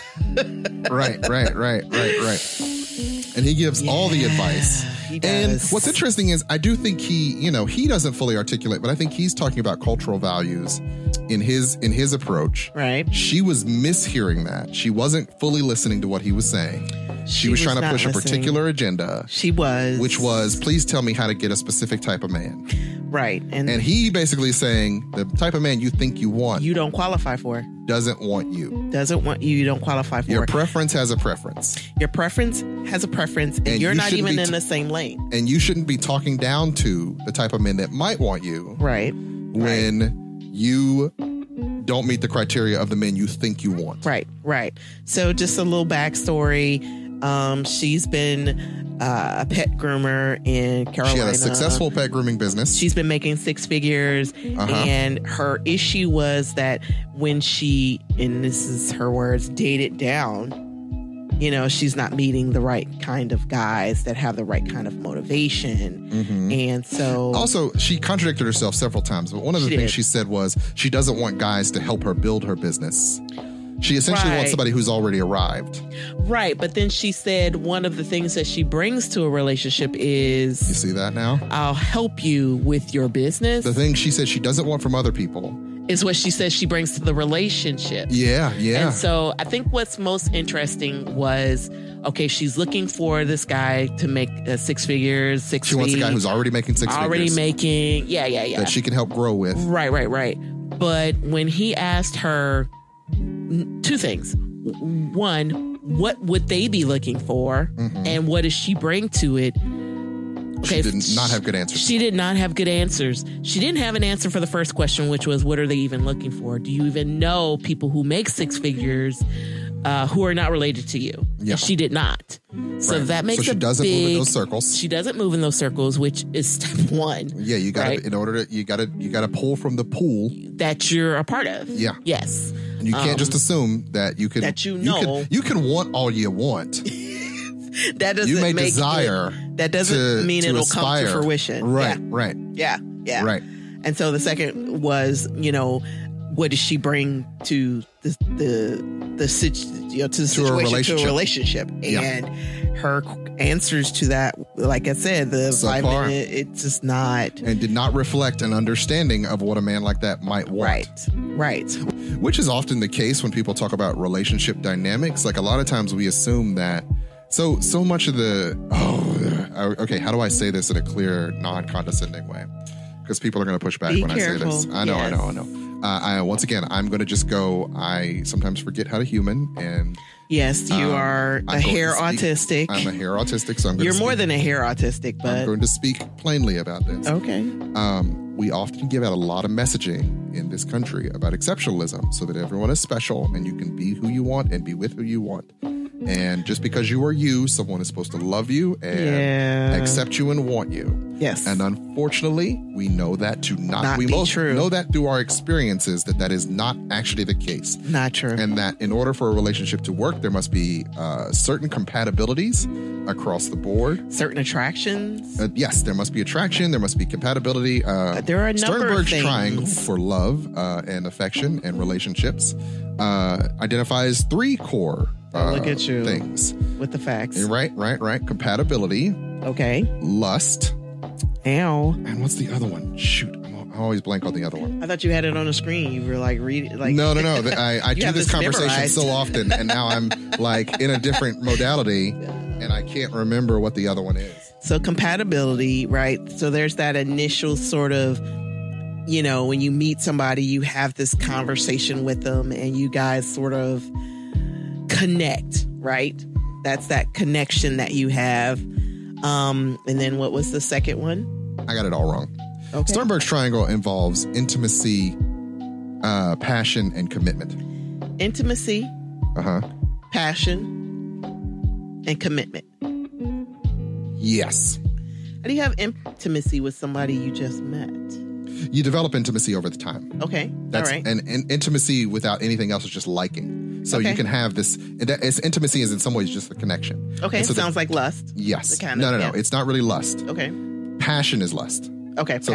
And he gives all the advice. He does. And what's interesting is I do think he doesn't fully articulate, but I think he's talking about cultural values in his approach. Right. She was mishearing that. She wasn't fully listening to what he was saying. She was trying to push a particular agenda. She was. Which was, please tell me how to get a specific type of man. Right. And he basically saying the type of man you think you want. You don't qualify for. Doesn't want you. You don't qualify for. Your preference has a preference. Your preference has a preference, and you're not even in the same lane. And you shouldn't be talking down to the type of men that might want you. Right. When you don't meet the criteria of the men you think you want. Right. So just a little backstory. She's been a pet groomer in Carolina. She had a successful pet grooming business. She's been making 6 figures. And her issue was that when she, and this is her words, dated down, you know, she's not meeting the right kind of guys that have the right kind of motivation. Mm-hmm. And so also she contradicted herself several times, but one of the things she said was she doesn't want guys to help her build her business. She essentially wants somebody who's already arrived. Right. But then she said one of the things that she brings to a relationship is... You see that now? I'll help you with your business. The thing she said she doesn't want from other people is what she says she brings to the relationship. Yeah. And so I think what's most interesting was, okay, she's looking for this guy to make 6 figures, She wants a guy who's already making 6 figures. Already making, that she can help grow with. Right. But when he asked her 2 things. One, what would they be looking for? Mm-hmm. And what does she bring to it? Okay, she did not have good answers. She did not have good answers. She didn't have an answer for the first question, which was, what are they even looking for? Do you even know people who make 6 figures who are not related to you? Yeah. She did not. So that makes she doesn't move in those circles. She doesn't move in those circles, which is step 1. Yeah, you got to you got to pull from the pool that you're a part of. Yeah. Yes. And you can't just assume that you can you can want all you want. That doesn't you may make desire. That doesn't mean it'll come to fruition. Right. Yeah. Right. And so the second was, you know, what does she bring to the situation, to a relationship? Yeah. And her answers to that, like I said, the so 5 minute, it's just not. And did not reflect an understanding of what a man like that might want. Right. Which is often the case when people talk about relationship dynamics. Like a lot of times we assume that so much of okay, how do I say this in a clear, non-condescending way? Because people are going to push back when I say this. I know. Once again, I'm going to just go, I sometimes forget how to human. And yes, you are a hair autistic. I'm a hair autistic, so I'm going You're more than a hair autistic, but I'm going to speak plainly about this. Okay. We often give out a lot of messaging in this country about exceptionalism so that everyone is special and you can be who you want and be with who you want. And just because you are you, someone is supposed to love you and accept you and want you. Yes. And unfortunately, we know that to not be most true. Know that through our experiences that is not actually the case. Not true. And that in order for a relationship to work, there must be certain compatibilities across the board. Certain attractions. Yes, there must be attraction. There must be compatibility. There are a number Sternberg's of things. triangle for love and affection and relationships identifies 3 core look at you things. With the facts. Right. Compatibility. Okay. Lust. Ow. And what's the other one? Shoot. I always blank on the other one. I thought you had it on the screen. You were like reading. Like No. I do this conversation memorized. So often, and now I'm like in a different modality, and I can't remember what the other one is. So compatibility, right? So there's that initial sort of, you know, when you meet somebody, you have this conversation with them, and you guys sort of connect, right? That's that connection that you have. And then what was the second one? I got it all wrong. Okay. Sternberg's triangle involves intimacy, passion, and commitment. Intimacy, passion, and commitment. Yes. How do you have intimacy with somebody you just met? You develop intimacy over the time. Okay. That's, all right. And intimacy without anything else is just liking. So you can have this. Intimacy is in some ways just the connection. Okay. So sounds like lust. Yes. No. It's not really lust. Okay. Passion is lust. Okay. So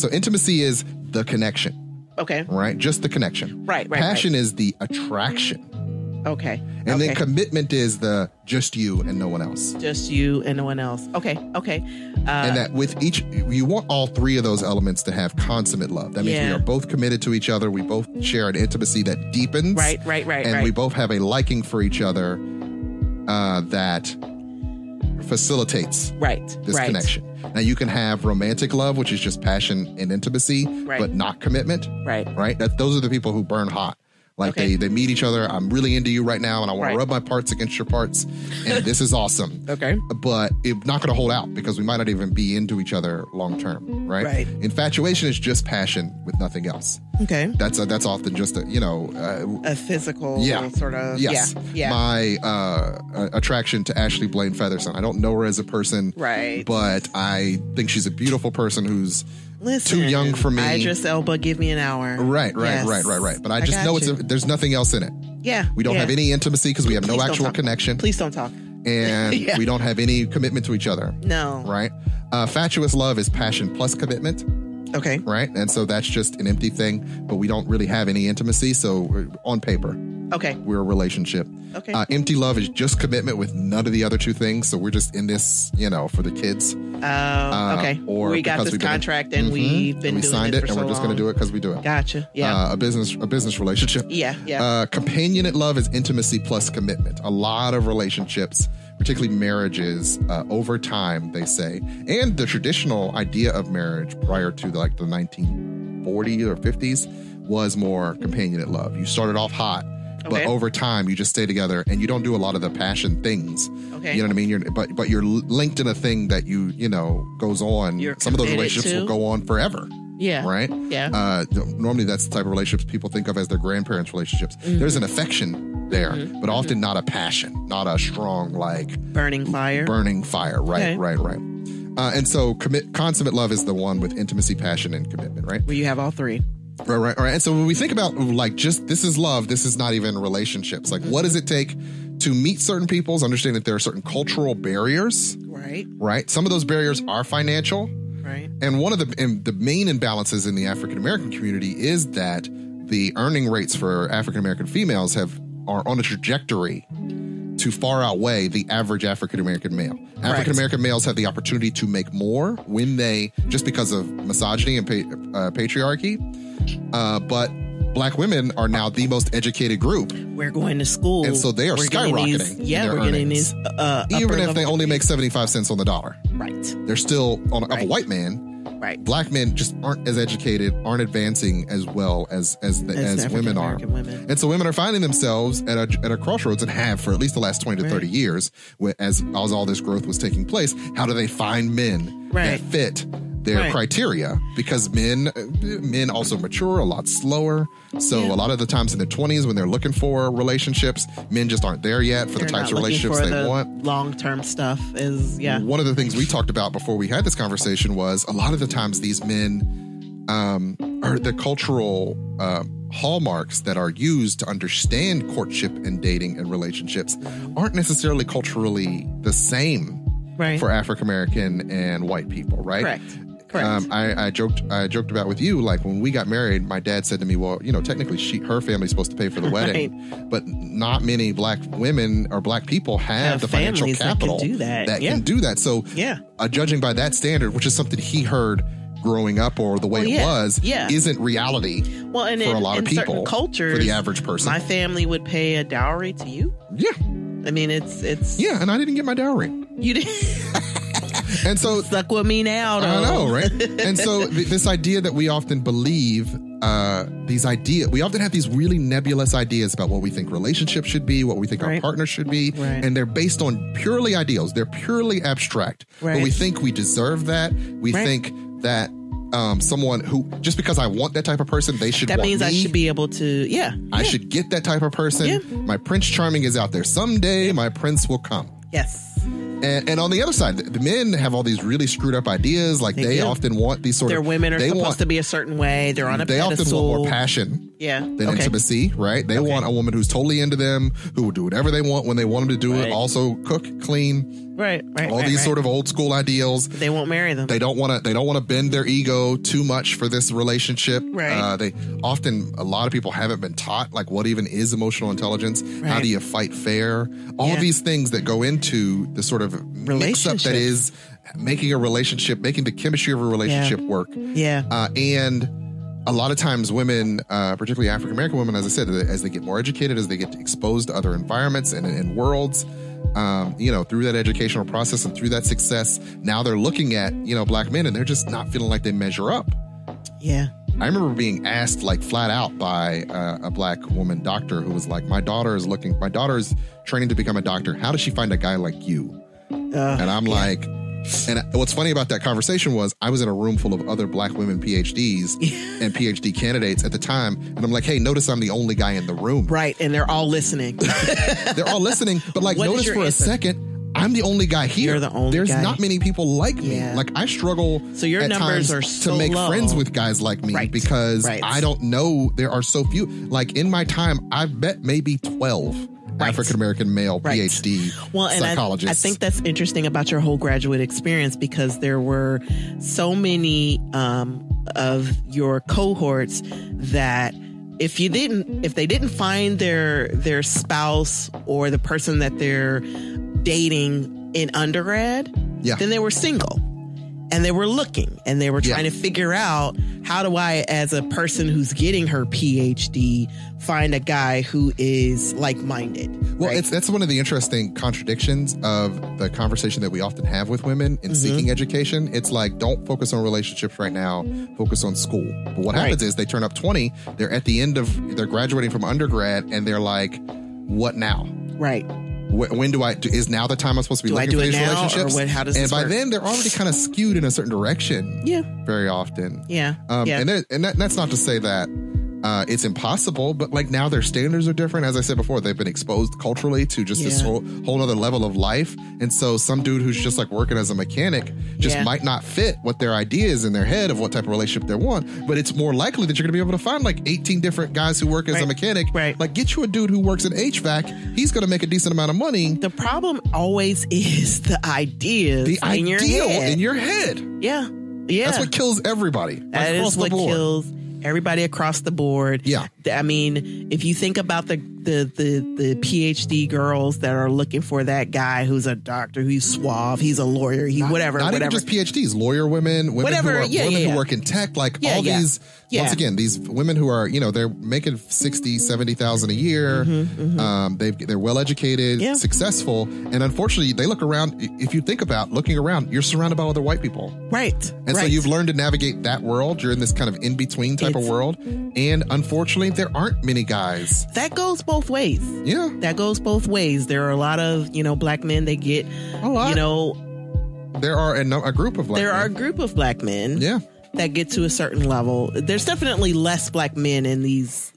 intimacy is the connection. Okay. Right? Just the connection. Right. Passion is the attraction. Okay. And then commitment is the just you and no one else. Just you and no one else. Okay. And that with each, you want all 3 of those elements to have consummate love. That means we are both committed to each other. We both share an intimacy that deepens. Right. And we both have a liking for each other that facilitates this connection. Now you can have romantic love, which is just passion and intimacy, but not commitment. Right. Those are the people who burn hot. Like they meet each other. I'm really into you right now, and I want to rub my parts against your parts, and this is awesome. Okay. But it's not going to hold out because we might not even be into each other long term, right? Infatuation is just passion with nothing else. Okay. That's often just a physical sort of. Yes. Yeah. My attraction to Ashley Blaine Featherstone. I don't know her as a person, but I think she's a beautiful person who's too young for me. Idris Elba, give me an hour. Right. But I just know there's nothing else in it. Yeah. We don't have any intimacy because we have no actual talk. connection. Please don't talk. And we don't have any commitment to each other. No. Right? Fatuous love is passion plus commitment. Okay. Right? And so that's just an empty thing, but we don't really have any intimacy. So on paper, okay, we're a relationship. Okay. Empty love is just commitment with none of the other two things. So we're just in this, for the kids. Okay. Or we got this contract and we've been doing signed it it for and so we're just going to do it because we do it. Gotcha. Yeah. A business relationship. Yeah. Companionate love is intimacy plus commitment. A lot of relationships, particularly marriages, over time, they say, and the traditional idea of marriage prior to the 1940s or 50s was more companionate love. You started off hot, but over time you just stay together and you don't do a lot of the passion things. Okay. You know what I mean? But you're linked in a thing that goes on. Some of those relationships will go on forever. Yeah. Right? Yeah. Normally that's the type of relationships people think of as their grandparents' relationships. Mm-hmm. There's an affection there, but often not a passion, not a strong, burning fire. Right. And so consummate love is the one with intimacy, passion, and commitment, right? Where you have all three. Right. And so when we think about just this is love, this is not even relationships. What does it take to meet certain peoples? Understand that there are certain cultural barriers. Right. Some of those barriers are financial. Right. And one of the main imbalances in the African American community is that the earning rates for African American females are on a trajectory to far outweigh the average African American male. African American males have the opportunity to make more when just because of misogyny and patriarchy. But Black women are now the most educated group. We're going to school. And so they are skyrocketing. We're getting these. Even if they only make 75 cents on the dollar. Right. They're still of a white man. Right. Black men just aren't as educated, aren't advancing as well as women are. And so women are finding themselves at a crossroads and have for at least the last 20 to 30 years as all this growth was taking place. How do they find men that fit their criteria? Because men also mature a lot slower. So a lot of the times in their 20s when they're looking for relationships, men just aren't there yet for the types of relationships they want. Long-term stuff is, One of the things we talked about before we had this conversation was a lot of the times these men are the cultural hallmarks that are used to understand courtship and dating and relationships aren't necessarily culturally the same for African American and white people, right? Correct. I joked about with you, when we got married, my dad said to me, well, technically her family's supposed to pay for the wedding, but not many Black women or Black people have the financial capital that can do that. So judging by that standard, which is something he heard growing up or the way it was, isn't reality for a lot of people, cultures, for the average person. My family would pay a dowry to you. Yeah. I mean, it's... Yeah, and I didn't get my dowry. You did. And so stuck with me now, though. I know, right? And so this idea that we often believe, we often have these really nebulous ideas about what we think relationships should be, what we think our partner should be, and they're based on purely ideals. They're purely abstract. But we think we deserve that. We think that someone who, just because I want that type of person, they should want me. That means I should be able to, I should get that type of person. My Prince Charming is out there. Someday my prince will come. Yes. And on the other side, the men have all these really screwed up ideas. They often want these their women are supposed to be a certain way. They're on a pedestal. They often want more passion than intimacy, right? They want a woman who's totally into them, who will do whatever they want when they want them to do it. Also cook, clean. All these sort of old school ideals. They won't marry them. They don't want to bend their ego too much for this relationship. Right. A lot of people haven't been taught what even is emotional intelligence. How do you fight fair? All these things that go into the sort of mix up that is making the chemistry of a relationship work. And a lot of times women, particularly African American women, as I said, as they get more educated, as they get exposed to other environments and worlds, through that educational process and through that success, now they're looking at, Black men and they're just not feeling like they measure up. Yeah. I remember being asked flat out by a Black woman doctor who was like, my daughter is training to become a doctor. How does she find a guy like you? And I'm like, and what's funny about that conversation was I was in a room full of other Black women PhDs and PhD candidates at the time. And I'm like, hey, notice I'm the only guy in the room. Right. And they're all listening. They're all listening. But notice for a second, I'm the only guy here. You're the only There's guy. not many people like me. Like I struggle so your at numbers times are so to make low. friends with guys like me because I don't know. There are so few. Like in my time, I've met maybe 12 African-American male PhD psychologists. I think that's interesting about your whole graduate experience because there were so many of your cohorts that if they didn't find their spouse or the person that they're dating in undergrad, then they were single. And they were looking and they were trying to figure out, how do I, as a person who's getting her PhD, find a guy who is like-minded? Well, that's one of the interesting contradictions of the conversation that we often have with women in seeking education. It's like, don't focus on relationships right now, focus on school. But what happens is they turn up 20, they're at the end of, they're graduating from undergrad and they're like, what now? Right. When is now the time I'm supposed to be looking for these relationships? Or how does this work? Then they're already kind of skewed in a certain direction. Yeah. Very often. Yeah. And that's not to say that it's impossible, but like now their standards are different. As I said before, they've been exposed culturally to just this whole other level of life. And so some dude who's just like working as a mechanic just might not fit what their idea is in their head of what type of relationship they want. But it's more likely that you're going to be able to find like 18 different guys who work as a mechanic. Right. Like get you a dude who works in HVAC. He's going to make a decent amount of money. The problem always is the ideas in your head. In your head. Yeah. Yeah. That's what kills everybody. That is what kills everybody across the board. Yeah. I mean, if you think about the PhD girls that are looking for that guy who's a doctor, who's suave, he's a lawyer, whatever. Even just PhDs, lawyer women who work in tech, like all these. Once again, these women who are, they're making 60, 70,000 a year. They're well educated, successful, and unfortunately, they look around. If you think about looking around, you're surrounded by other white people, right? And so you've learned to navigate that world. You're in this kind of in between type of world, and unfortunately, there aren't many guys. That goes both ways. Yeah, that goes both ways. There are a lot of black men that get a lot. There are a group of black men. There are a group of black men. Yeah. That get to a certain level. There's definitely less black men in these,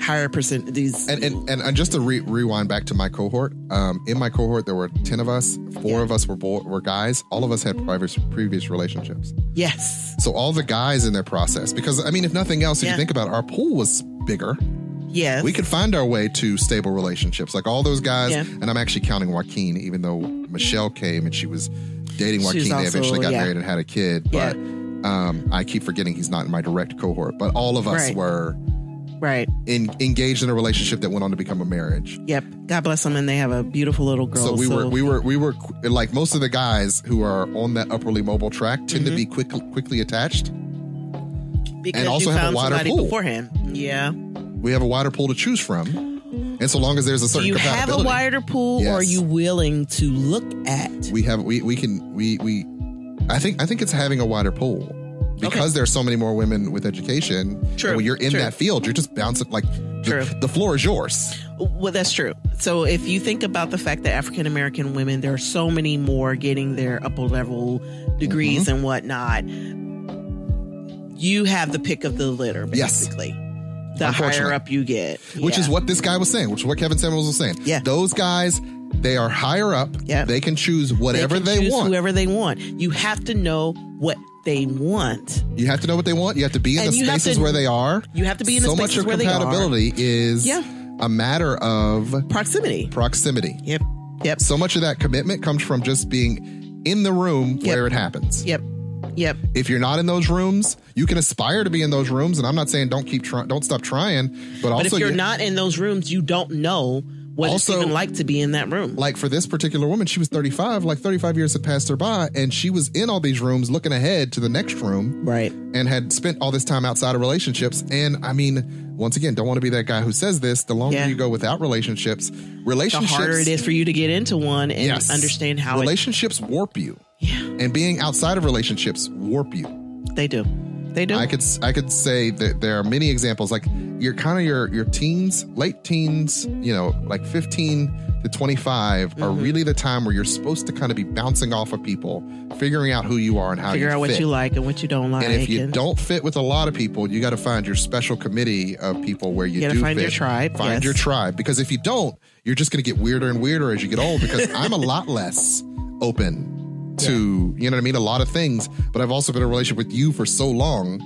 higher percent. These and just to rewind back to my cohort. In my cohort, there were 10 of us. 4 of us were guys. All of us had previous relationships. Yes. So all the guys in their process, because I mean, if nothing else, if you think about it, our pool was bigger. Yes. We could find our way to stable relationships. Like all those guys, and I'm actually counting Joaquin, even though Michelle came and she was dating Joaquin. They eventually got married and had a kid. But I keep forgetting he's not in my direct cohort. But all of us were engaged in a relationship that went on to become a marriage. Yep. God bless them. And they have a beautiful little girl. So we were like most of the guys who are on that upwardly mobile track tend to be quickly attached. Because and also you have found a wider somebody pool beforehand. Yeah. We have a wider pool to choose from. And so long as there's a certain compatibility. Do you have a wider pool or are you willing to look at? I think it's having a wider pool. Because there's so many more women with education. True. When you're in that field, you're just bouncing like the floor is yours. Well, that's true. So if you think about the fact that African American women, there are so many more getting their upper level degrees and whatnot. You have the pick of the litter, basically. Yes. The higher up you get. Which is what this guy was saying, which is what Kevin Samuels was saying. Yeah. Those guys, they are higher up. Yeah. They can choose whatever they want. Whoever they want. You have to know what they want. You have to know what they want. You have to be in the spaces where they are. You have to be in the spaces where they are. So much of compatibility is a matter of proximity. Yep. So much of that commitment comes from just being in the room where it happens. Yep. If you're not in those rooms, you can aspire to be in those rooms. And I'm not saying don't stop trying, but also if you're not in those rooms, you don't know what it's even like to be in that room. Like for this particular woman, she was 35, like 35 years had passed her by, and she was in all these rooms looking ahead to the next room. Right. And had spent all this time outside of relationships. And I mean, once again, don't want to be that guy who says this. The longer you go without relationships, the harder it is for you to get into one and understand how relationships warp you. Yeah. And being outside of relationships warp you. They do. I could say that there are many examples, like your teens, late teens, like 15 to 25 are really the time where you're supposed to kind of be bouncing off of people, figuring out who you are and how you fit. Figure out what you like and what you don't like. And if you don't fit with a lot of people, you got to find your special committee of people where you do fit. Find your tribe. Find your tribe. Because if you don't, you're just going to get weirder and weirder as you get old, because I'm a lot less open to, you know what I mean, a lot of things, but I've also been in a relationship with you for so long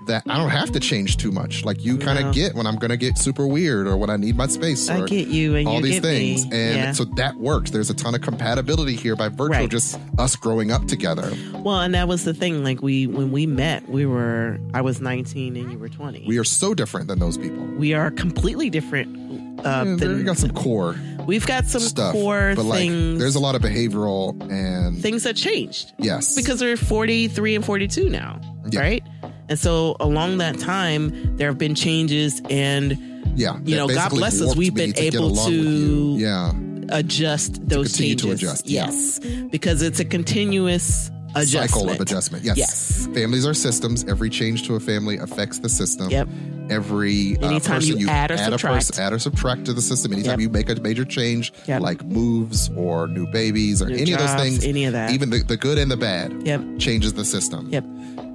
that I don't have to change too much. Like, you kind of get when I'm going to get super weird or when I need my space. I get you and all you these get things. Me. And so that works. There's a ton of compatibility here by virtue of just us growing up together. Well, and that was the thing. Like, when we met, I was 19 and you were 20. We are so different than those people. We are completely different. We got some core. We've got some stuff, core but things. There's a lot of behavioral and things that changed. Yes. Because we're 43 and 42 now, right? And so along that time, there have been changes, and you know, God bless us, we've been able to adjust those changes. To adjust. Yes. Because it's a continuous adjustment. Cycle of adjustment. Yes. Families are systems. Every change to a family affects the system. Yep. Anytime you add or subtract to the system, anytime you make a major change, like moves or new babies or new any jobs, of those things, any of that, even the good and the bad, changes the system.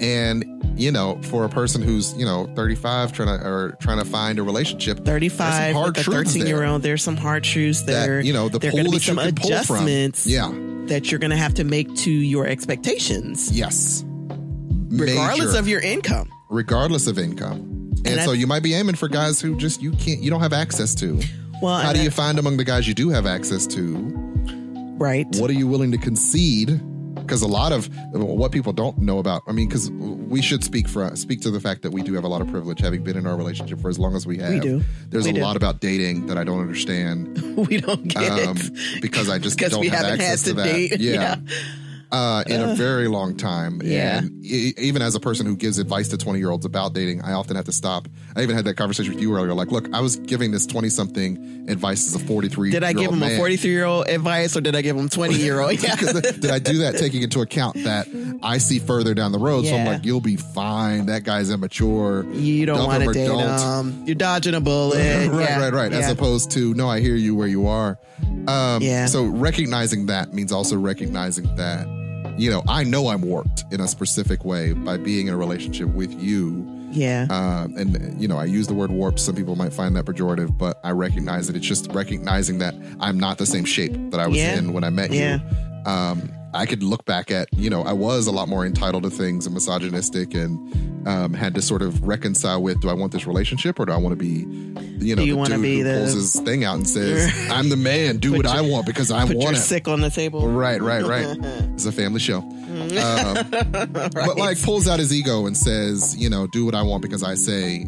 And you know, for a person who's 35 trying to find a relationship, 35 with a 13-year-old, there's some hard truths there. The there are going to be some adjustments. From, that you're going to have to make to your expectations. Yes, regardless of your income. Regardless of income. And so you might be aiming for guys who just you don't have access to. Well, how do you find among the guys you do have access to? Right. What are you willing to concede? Because a lot of what people don't know about, I mean, because we should speak to the fact that we do have a lot of privilege, having been in our relationship for as long as we have. We do. There's a lot about dating that I don't understand. We don't get it because I just don't have access to that. Date. Yeah. In a very long time. And even as a person who gives advice to 20-year-olds about dating, I often have to stop. I even had that conversation with you earlier. Like, look, I was giving this 20-something advice as a 43-year-old Did I give him man. a 43-year-old advice, or did I give him 20-year-old? Did I do that taking into account that I see further down the road? So I'm like, you'll be fine. That guy's immature. You don't want to date him. You're dodging a bullet. Right. As opposed to, no, I hear you where you are. So recognizing that means also recognizing that, I know I'm warped in a specific way by being in a relationship with you. Yeah. And I use the word warped. Some people might find that pejorative, but I recognize that it's just recognizing that I'm not the same shape that I was in when I met you. I could look back at, I was a lot more entitled to things and misogynistic and had to sort of reconcile with, do I want this relationship or do I want to be, the dude who pulls his thing out and says, I'm the man, do what I want because I want it. Put your sick on the table. Right. It's a family show. But like pulls out his ego and says, do what I want because I say,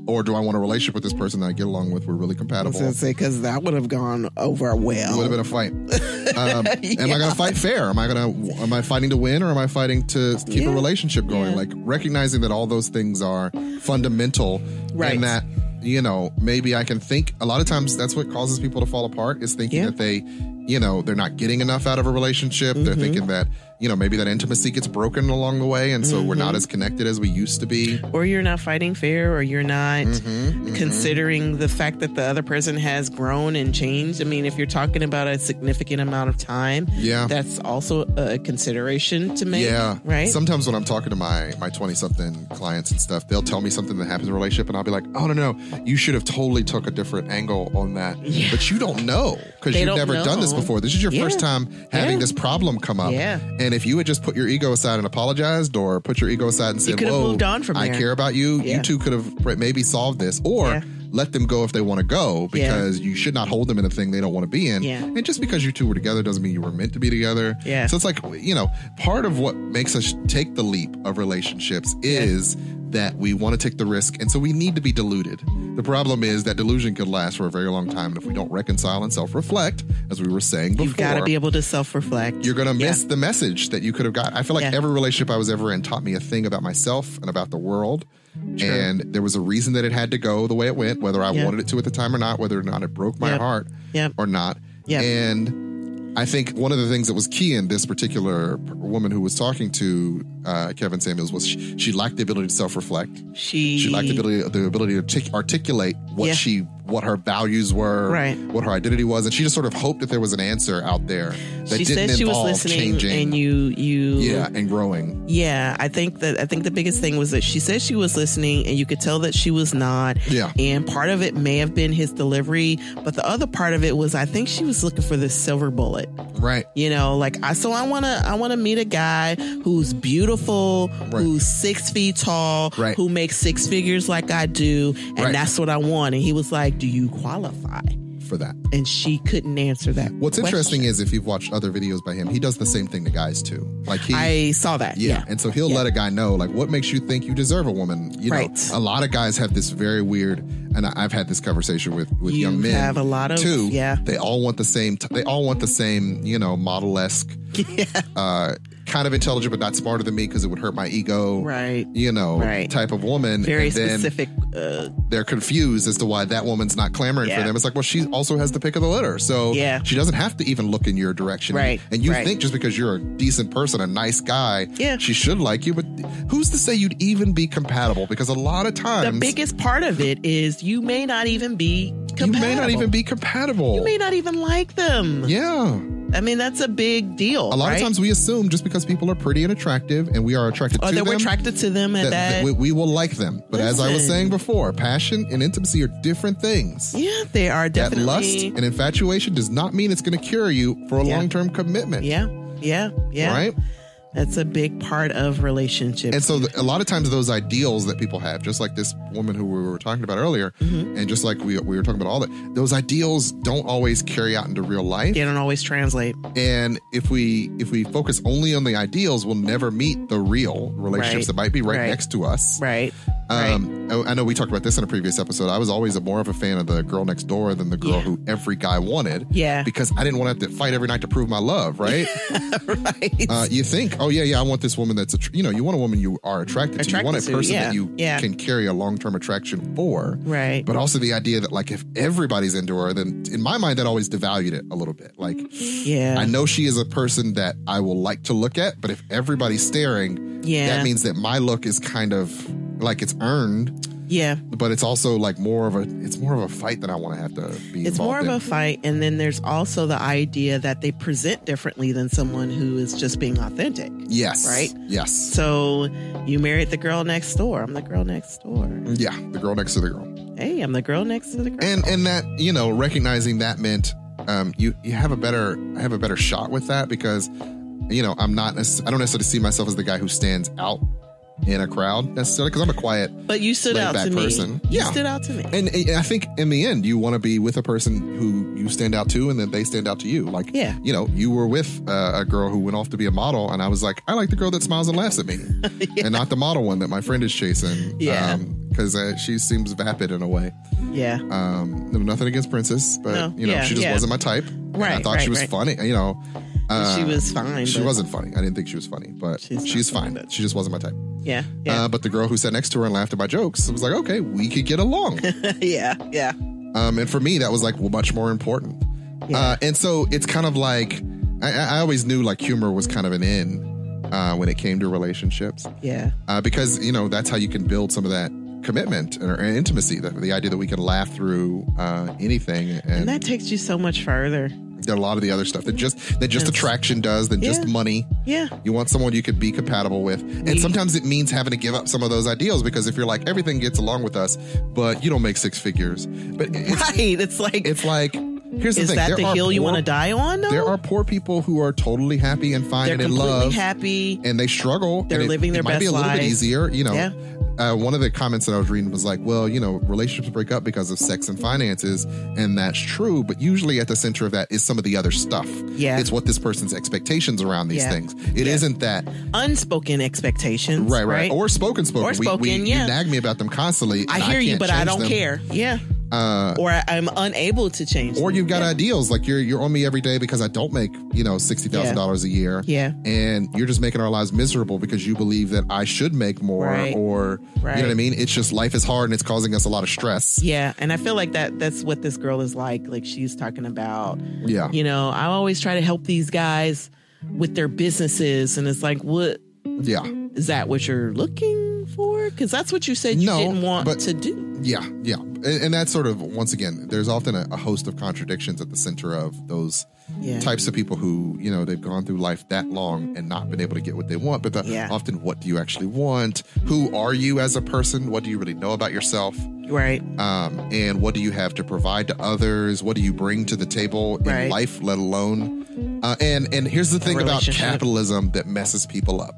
or do I want a relationship with this person that I get along with? We're really compatible. I was going to say, because that would have gone over well. It would have been a fight. Am I going to fight fair? Am I fighting to win or am I fighting to keep a relationship going? Like recognizing that all those things are fundamental and that, maybe I can think a lot of times that's what causes people to fall apart is thinking that they, they're not getting enough out of a relationship. They're thinking that, maybe that intimacy gets broken along the way. And so we're not as connected as we used to be. Or you're not fighting fair, or you're not considering the fact that the other person has grown and changed. I mean, if you're talking about a significant amount of time, that's also a consideration to make. Yeah. Right. Sometimes when I'm talking to my 20-something clients and stuff, they'll tell me something that happens in a relationship and I'll be like, oh, no, you should have totally took a different angle on that. Yeah. But you don't know because you've never done this before. This is your first time having this problem come up. Yeah. And if you had just put your ego aside and apologized or put your ego aside and said, whoa, moved on from I care about you, you two could have maybe solved this or let them go if they want to go because you should not hold them in a thing they don't want to be in. Yeah. And just because you two were together doesn't mean you were meant to be together. Yeah. So it's like, part of what makes us take the leap of relationships is that we want to take the risk. And so we need to be deluded. The problem is that delusion could last for a very long time. And if we don't reconcile and self-reflect, as we were saying before, you've got to be able to self-reflect. You're going to miss the message that you could have got. I feel like every relationship I was ever in taught me a thing about myself and about the world. True. And there was a reason that it had to go the way it went, whether I wanted it to at the time or not, whether or not it broke my heart or not. And I think one of the things that was key in this particular woman who was talking to Kevin Samuels was she lacked the ability to self-reflect. She lacked the ability to articulate what she what her values were, right, what her identity was, and she just sort of hoped that there was an answer out there that she didn't said she was involve listening changing and growing. Yeah, I think the biggest thing was that she said she was listening, and you could tell that she was not. Yeah, and part of it may have been his delivery, but the other part of it was I think she was looking for this silver bullet. Right. You know, like I want to meet a guy who's beautiful, right, who's 6 feet tall, right, who makes 6 figures like I do, and right, that's what I want. And he was like, "Do you qualify for that?" And she couldn't answer that. What's interesting is if you've watched other videos by him, he does the same thing to guys too. Like I saw that. Yeah. And so he'll let a guy know, like, what makes you think you deserve a woman? You know, a lot of guys have this very weird, and I've had this conversation with young men. You have a lot of too. Yeah. They all want the same, you know, model-esque. Yeah. Kind of intelligent, but not smarter than me because it would hurt my ego. Right. You know, type of woman. Very specific. They're confused as to why that woman's not clamoring for them. It's like, well, she also has the pick of the litter. So she doesn't have to even look in your direction. Right. And you think just because you're a decent person, a nice guy, she should like you. But who's to say you'd even be compatible? Because a lot of times. The biggest part of it is you may not even be compatible. You may not even be compatible. You may not even like them. Yeah. I mean, that's a big deal. A lot of times we assume just because people are pretty and attractive and we are attracted to them. Or that we're attracted to them and that we will like them. But as I was saying before, passion and intimacy are different things. Yeah, they are definitely. That lust and infatuation does not mean it's going to cure you for a long-term commitment. Yeah. Right? That's a big part of relationships. And so a lot of times those ideals that people have, just like this woman who we were talking about earlier, and just like we were talking about all that, those ideals don't always carry out into real life. They don't always translate. And if we focus only on the ideals, we'll never meet the real relationships that might be right next to us. Right. I know we talked about this in a previous episode. I was always more of a fan of the girl next door than the girl who every guy wanted. Yeah. Because I didn't want to have to fight every night to prove my love, right? Right. You think, I want this woman that's, you want a woman you are attracted to. You want a person that you can carry a long-term attraction for. Right. But also the idea that, like, if everybody's into her, then in my mind, that always devalued it a little bit. Like, I know she is a person that I will like to look at, but if everybody's staring, that means that my look is kind of like it's earned. Yeah. But it's also like more of a fight that I want to have to be It's more of a fight. And then there's also the idea that they present differently than someone who is just being authentic. Yes. Right? Yes. So you married the girl next door. I'm the girl next door. Yeah. The girl next to the girl. Hey, I'm the girl next to the girl. And that, recognizing that meant you have a better shot with that because, I don't necessarily see myself as the guy who stands out in a crowd necessarily because I'm a quiet, but you stood out to person. You stood out to me, and I think in the end you want to be with a person who you stand out to, and then they stand out to you. Like, you were with a girl who went off to be a model, and I was like, I like the girl that smiles and laughs at me, and not the model one that my friend is chasing. Because she seems vapid in a way. Yeah. Nothing against Princess, but she just wasn't my type. Right. I thought she was funny. She was fine. She wasn't funny. I didn't think she was funny, but she's fine. She just wasn't my type. Yeah. But the girl who sat next to her and laughed at my jokes, it was like, okay, we could get along. Yeah. And for me, that was like much more important. Yeah. And so it's kind of like, I always knew like humor was kind of an in when it came to relationships. Yeah. Because, that's how you can build some of that commitment or intimacy, the idea that we can laugh through anything. And that takes you so much further. A lot of the other stuff that just attraction does than just money. Yeah. You want someone you could be compatible with. And sometimes it means having to give up some of those ideals because if you're like, everything gets along with us, but you don't make 6 figures. But it's like, here's the thing. Is that the hill you want to die on, though? There are poor people who are totally happy and fine and in love. They're completely happy. And they struggle. They're living their best lives. It might be a little bit easier, Yeah. One of the comments that I was reading was like, well, relationships break up because of sex and finances. And that's true. But usually at the center of that is some of the other stuff. Yeah. It's what this person's expectations around these things. It isn't that. Unspoken expectations. Right. Or spoken. Or spoken, You nag me about them constantly. I hear you, but I don't care. Yeah. Or I'm unable to change them. Or you've got ideals like you're on me every day because I don't make $60,000 a year. Yeah. And you're just making our lives miserable because you believe that I should make more or you know what I mean? It's just life is hard and it's causing us a lot of stress. Yeah. And I feel like that's what this girl is like. Like she's talking about, I always try to help these guys with their businesses. And it's like, what? Yeah. Is that what you're looking for? Because that's what you said you didn't want to do. Yeah. And that's sort of, once again, there's often a host of contradictions at the center of those types of people who, you know, they've gone through life that long and not been able to get what they want. But often, what do you actually want? Who are you as a person? What do you really know about yourself? Right. And what do you have to provide to others? What do you bring to the table in life, let alone? And here's the thing about capitalism that messes people up.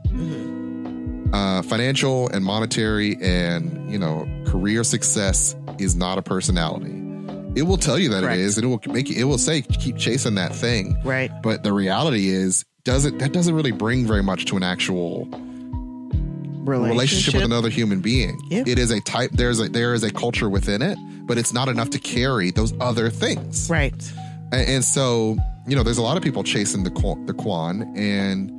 Financial and monetary and, you know, career success is not a personality. It will tell you that it is, and it will say keep chasing that thing. Right. But the reality is that doesn't really bring very much to an actual relationship with another human being. Yep. It is a type. There is a culture within it, but it's not enough to carry those other things. Right. And so, you know, there's a lot of people chasing the Quan, and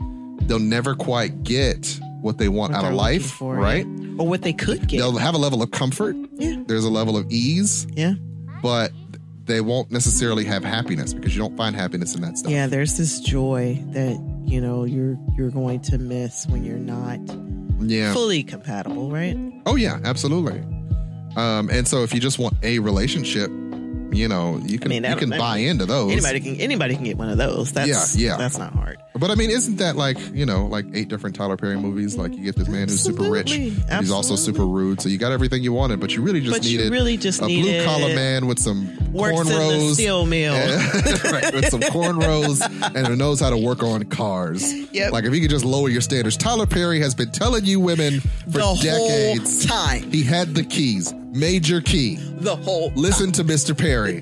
they'll never quite get what they want out of life, right? Or what they could get. They'll have a level of comfort. Yeah. There's a level of ease. Yeah. But they won't necessarily have happiness, because you don't find happiness in that stuff. Yeah, there's this joy that, you know, you're going to miss when you're not fully compatible, right? Oh yeah, absolutely. And so if you just want a relationship, you know, you can buy into those. Anybody can get one of those. That's not hard. But I mean, isn't that like, you know, like 8 different Tyler Perry movies? Like, you get this man who's super rich, but he's also super rude. So you got everything you wanted, but you really just needed a blue collar man with some cornrows, in the steel mill, right, with some cornrows, and who knows how to work on cars. Yep. Like, if you could just lower your standards. Tyler Perry has been telling you women for decades. Whole time. He had the keys. Major key. The whole time. Listen to Mr. Perry.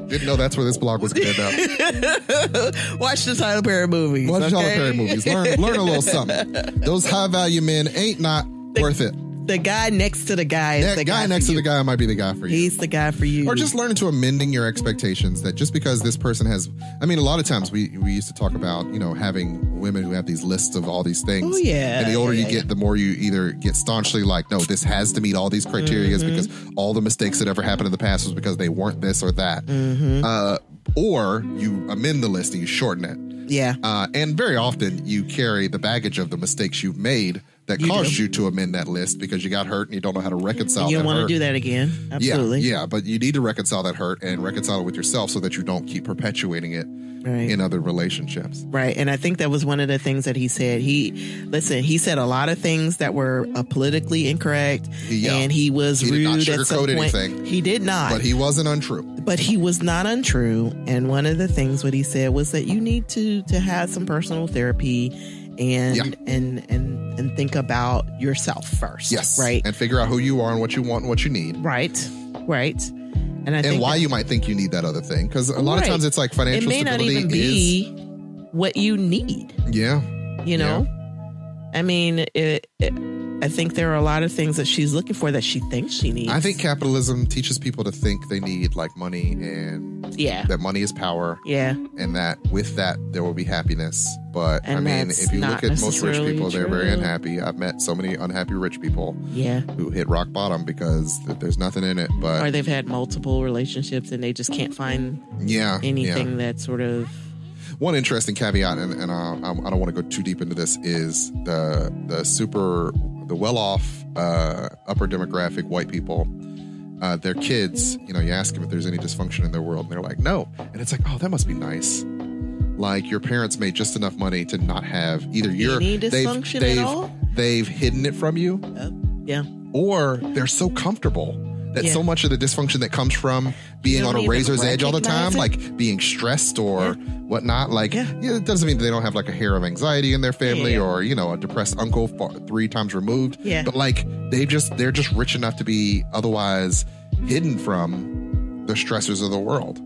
Didn't know that's where this blog was going to end up. Watch the Tyler Perry movies. Watch the Tyler Perry movies. Learn a little something. Those high value men ain't not worth it. The guy next to the guy is the guy next to the guy might be the guy for you. He's the guy for you. Or just learning to amending your expectations, that just because this person has, I mean, a lot of times we used to talk about, you know, having women who have these lists of all these things. Oh, yeah. And the older you get, the more you either get staunchly like, no, this has to meet all these criteria because all the mistakes that ever happened in the past was because they weren't this or that. Or you amend the list and you shorten it. Yeah. And very often you carry the baggage of the mistakes you've made that caused you to amend that list because you got hurt and you don't know how to reconcile that hurt. You don't want to do that again. Absolutely. Yeah, but you need to reconcile that hurt and reconcile it with yourself so that you don't keep perpetuating it in other relationships. Right. And I think that was one of the things that he said. He said a lot of things that were politically incorrect, and he was rude did not sugarcoat at some point. Anything. He did not. But he wasn't untrue. But he was not untrue. And one of the things what he said was that you need to have some personal therapy and think about yourself first. Yes. Right. And figure out who you are and what you want and what you need. Right. And why you might think you need that other thing. Because a lot of times it's like financial stability. It may not even be what you need. Yeah. You know? I mean, I think there are a lot of things that she's looking for that she thinks she needs. I think capitalism teaches people to think they need like money, and that money is power. Yeah. And that with that, there will be happiness. But I mean, if you look at most rich people, they're very unhappy. I've met so many unhappy rich people who hit rock bottom because there's nothing in it. Or they've had multiple relationships and they just can't find anything that sort of... One interesting caveat, and I don't want to go too deep into this, is the well-off upper demographic white people, their kids, you know, you ask them if there's any dysfunction in their world, and they're like, no. And it's like, oh, that must be nice. Like, your parents made just enough money to not have either any dysfunction at all? They've hidden it from you. Or they're so comfortable that so much of the dysfunction that comes from being on a razor's edge all the time, like being stressed or whatnot, like it doesn't mean they don't have like a hair of anxiety in their family or, you know, a depressed uncle 3 times removed. But like they're just rich enough to be otherwise hidden from the stressors of the world.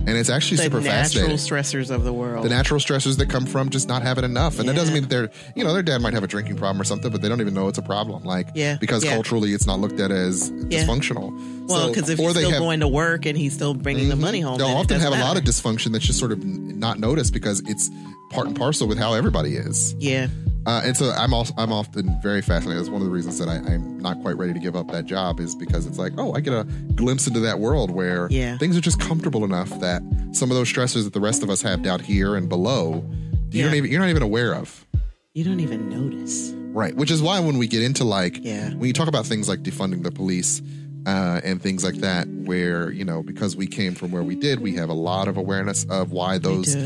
And it's actually super fascinating. The natural stressors of the world. The natural stressors that come from just not having enough. And that doesn't mean that their dad might have a drinking problem or something, but they don't even know it's a problem. Like, because culturally it's not looked at as dysfunctional. Well, because if he's still going to work and he's still bringing the money home, they'll often have a lot of dysfunction that's just sort of not noticed because it's part and parcel with how everybody is. Yeah. And so I'm often very fascinated. That's one of the reasons that I'm not quite ready to give up that job, is because it's like, oh, I get a glimpse into that world where things are just comfortable enough that some of those stressors that the rest of us have down here and below, you're not even aware of. You don't even notice. Right. Which is why when we get into when you talk about things like defunding the police and things like that, where, because we came from where we did, we have a lot of awareness of why those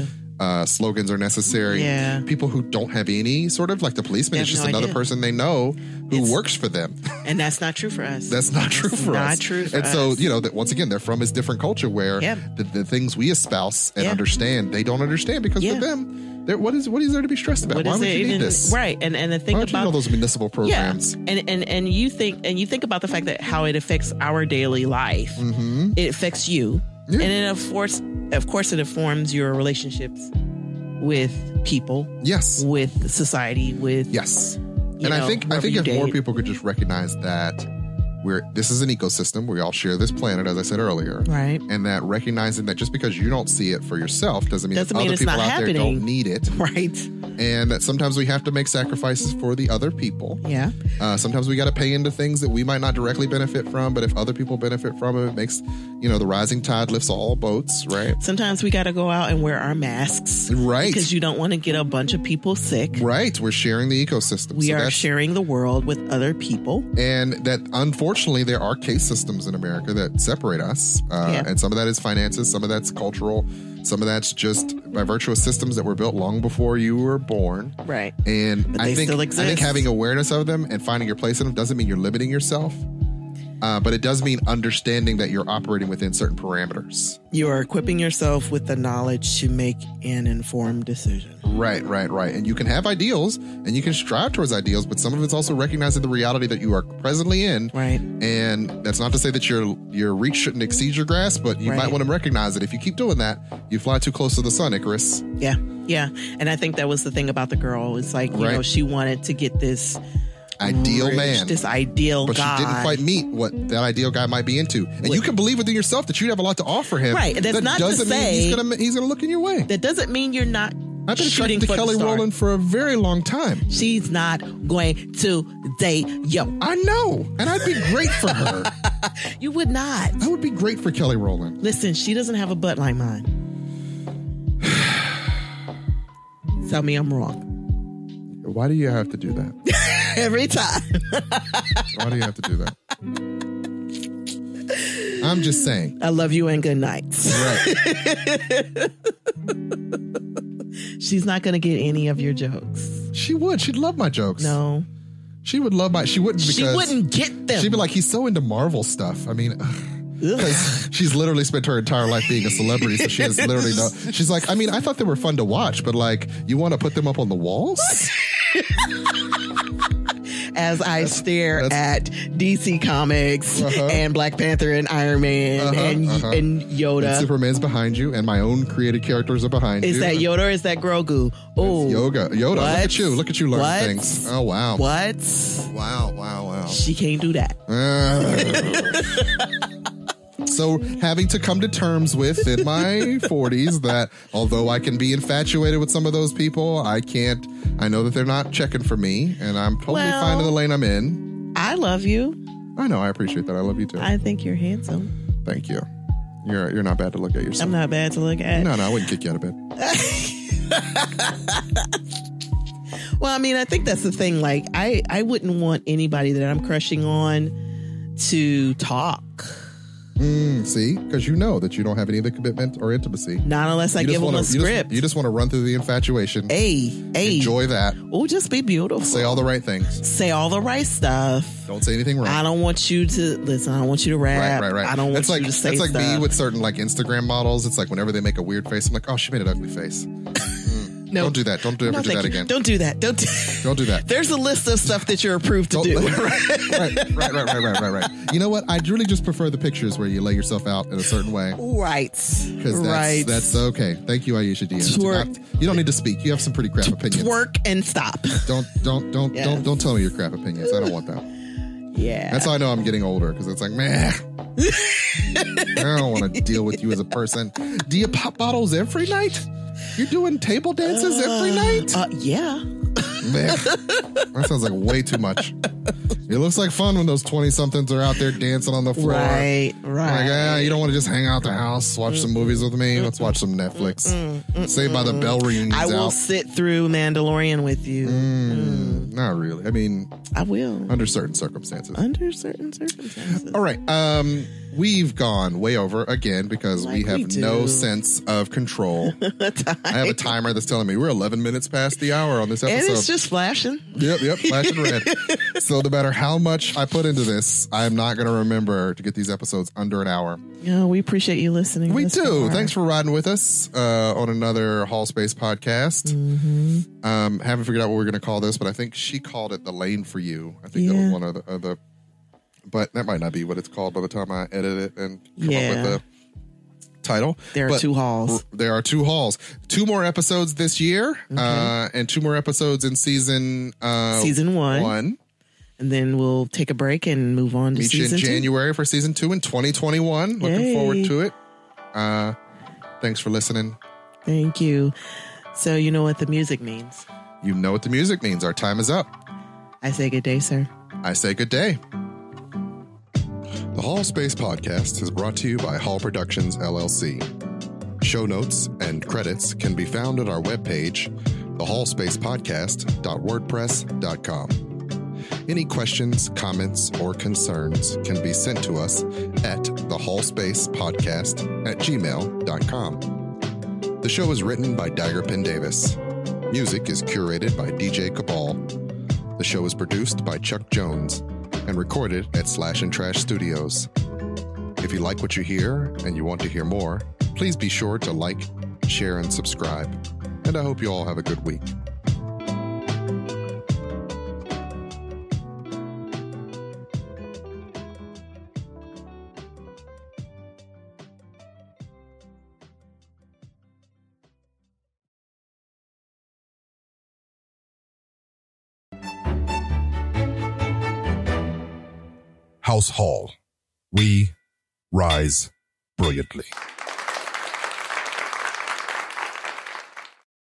slogans are necessary. Yeah. People who don't have any sort of, like the policeman is just another person they know who works for them. And that's not true for us. That's not true for us. Not true for us. And so, that once again, they're from this different culture where the things we espouse and understand, they don't understand because for them, what is there to be stressed about? Why would you need this? Right. And the thing Why about you know those municipal programs. Yeah. And you think about the fact that how it affects our daily life. Mm-hmm. It affects you. Yeah. And then of course it informs your relationships with people. Yes. With society, with I think if more people could just recognize that this is an ecosystem. We all share this planet, as I said earlier. Right. And that recognizing that just because you don't see it for yourself doesn't mean that other people out there don't need it. Right. And that sometimes we have to make sacrifices for the other people. Yeah. Sometimes we got to pay into things that we might not directly benefit from, but if other people benefit from it, it makes, the rising tide lifts all boats, right? Sometimes we got to go out and wear our masks. Right. Because you don't want to get a bunch of people sick. Right. We're sharing the ecosystem. We are sharing the world with other people. And that, unfortunately, there are case systems in America that separate us. And some of that is finances. Some of that's cultural. Some of that's just by virtue of systems that were built long before you were born. Right. And I think having awareness of them and finding your place in them doesn't mean you're limiting yourself. But it does mean understanding that you're operating within certain parameters. You are equipping yourself with the knowledge to make an informed decision. Right. And you can have ideals and you can strive towards ideals, but some of it's also recognizing the reality that you are presently in. Right. And that's not to say that your reach shouldn't exceed your grasp, but you might want to recognize that if you keep doing that, you fly too close to the sun, Icarus. Yeah. Yeah. And I think that was the thing about the girl. It's like, she wanted to get this ideal man, this ideal but guy. She didn't quite meet what that ideal guy might be into, and you can believe within yourself that you have a lot to offer him. Right, that's that not doesn't to say mean he's gonna look in your way. That doesn't mean you're not. I've been attracted to Kelly Rowland for a very long time. She's not going to date you. I know, and I'd be great for her. You would not. I would be great for Kelly Rowland. Listen, she doesn't have a butt like mine. Tell me I'm wrong. Why do you have to do that? Every time. Why do you have to do that? I'm just saying. I love you and good nights. Right. She's not going to get any of your jokes. She would. She'd love my jokes. No. She would love my... She wouldn't because... She wouldn't get them. She'd be like, he's so into Marvel stuff. I mean... Because she's literally spent her entire life being a celebrity, so she has literally no... She's like, I mean, I thought they were fun to watch, but like, you want to put them up on the walls? As I stare at DC Comics and Black Panther and Iron Man and Yoda. And Superman's behind you, and my own created characters are behind you. Is that Yoda or is that Grogu? Oh, Yoda. What? Look at you learning things. Oh, wow. What? Wow. She can't do that. So having to come to terms with in my 40s that although I can be infatuated with some of those people, I know that they're not checking for me, and I'm totally fine in the lane I'm in. I love you. I know. I appreciate that. I love you too. I think you're handsome. Thank you. You're not bad to look at yourself. I'm not bad to look at. No, I wouldn't kick you out of bed. Well, I mean, I think that's the thing. Like, I wouldn't want anybody that I'm crushing on to talk. See? Because you know that you don't have any of the commitment or intimacy. Not unless I give them a script. You just want to run through the infatuation. Hey. Enjoy that. Oh, just be beautiful. Say all the right things. Say all the right stuff. Don't say anything wrong. I don't want you to listen. I don't want you to rap. Right. I don't want you to say It's like stuff. me with certain like Instagram models. It's like whenever they make a weird face, I'm like, oh, she made an ugly face. No, don't do that. Don't ever do that again. Don't do that. Don't do that. There's a list of stuff that you're approved to do. Right. You know what? I really just prefer the pictures where you lay yourself out in a certain way. Right. Because that's okay. Thank you, Aisha Diaz. You don't need to speak. You have some pretty crap opinions. Twerk and stop. Don't tell me your crap opinions. I don't want that. Yeah. That's how I know I'm getting older, because it's like, man, I don't want to deal with you as a person. Do you pop bottles every night? You're doing table dances every night? Yeah. Man, that sounds like way too much. It looks like fun when those 20-somethings are out there dancing on the floor. Right. Like, you don't want to just hang out the house, watch some movies with me? Let's watch some Netflix. Saved by the Bell reunions I will sit through Mandalorian with you. Not really. I mean, I will. Under certain circumstances. All right. We've gone way over again because we have no sense of control. I have a timer that's telling me we're 11 minutes past the hour on this episode. And it's just flashing. Yep, flashing red. So no matter how much I put into this, I'm not going to remember to get these episodes under an hour. Yeah, we appreciate you listening. We do. Thanks for riding with us on another Hall Space podcast. Haven't figured out what we're going to call this, but I think she called it The Lane for You. I think that was one of the but that might not be what it's called by the time I edit it and come up with the title. There are 2 halls. There are 2 halls. 2 more episodes this year, and 2 more episodes in season 1. And then we'll take a break and move on to season 2. Meet you in January for season 2 in 2021. Looking forward to it. Thanks for listening. Thank you. So you know what the music means. You know what the music means. Our time is up. I say good day, sir. I say good day. The Hall Space Podcast is brought to you by Hall Productions, LLC. Show notes and credits can be found at our webpage, thehallspacepodcast.wordpress.com. Any questions, comments, or concerns can be sent to us at thehallspacepodcast@gmail.com. The show is written by Daggerpin Davis. Music is curated by DJ Cabal. The show is produced by Chuck Jones and recorded at Slash and Trash Studios. If you like what you hear and you want to hear more, please be sure to like, share, and subscribe. And I hope you all have a good week. House Hall. We rise brilliantly.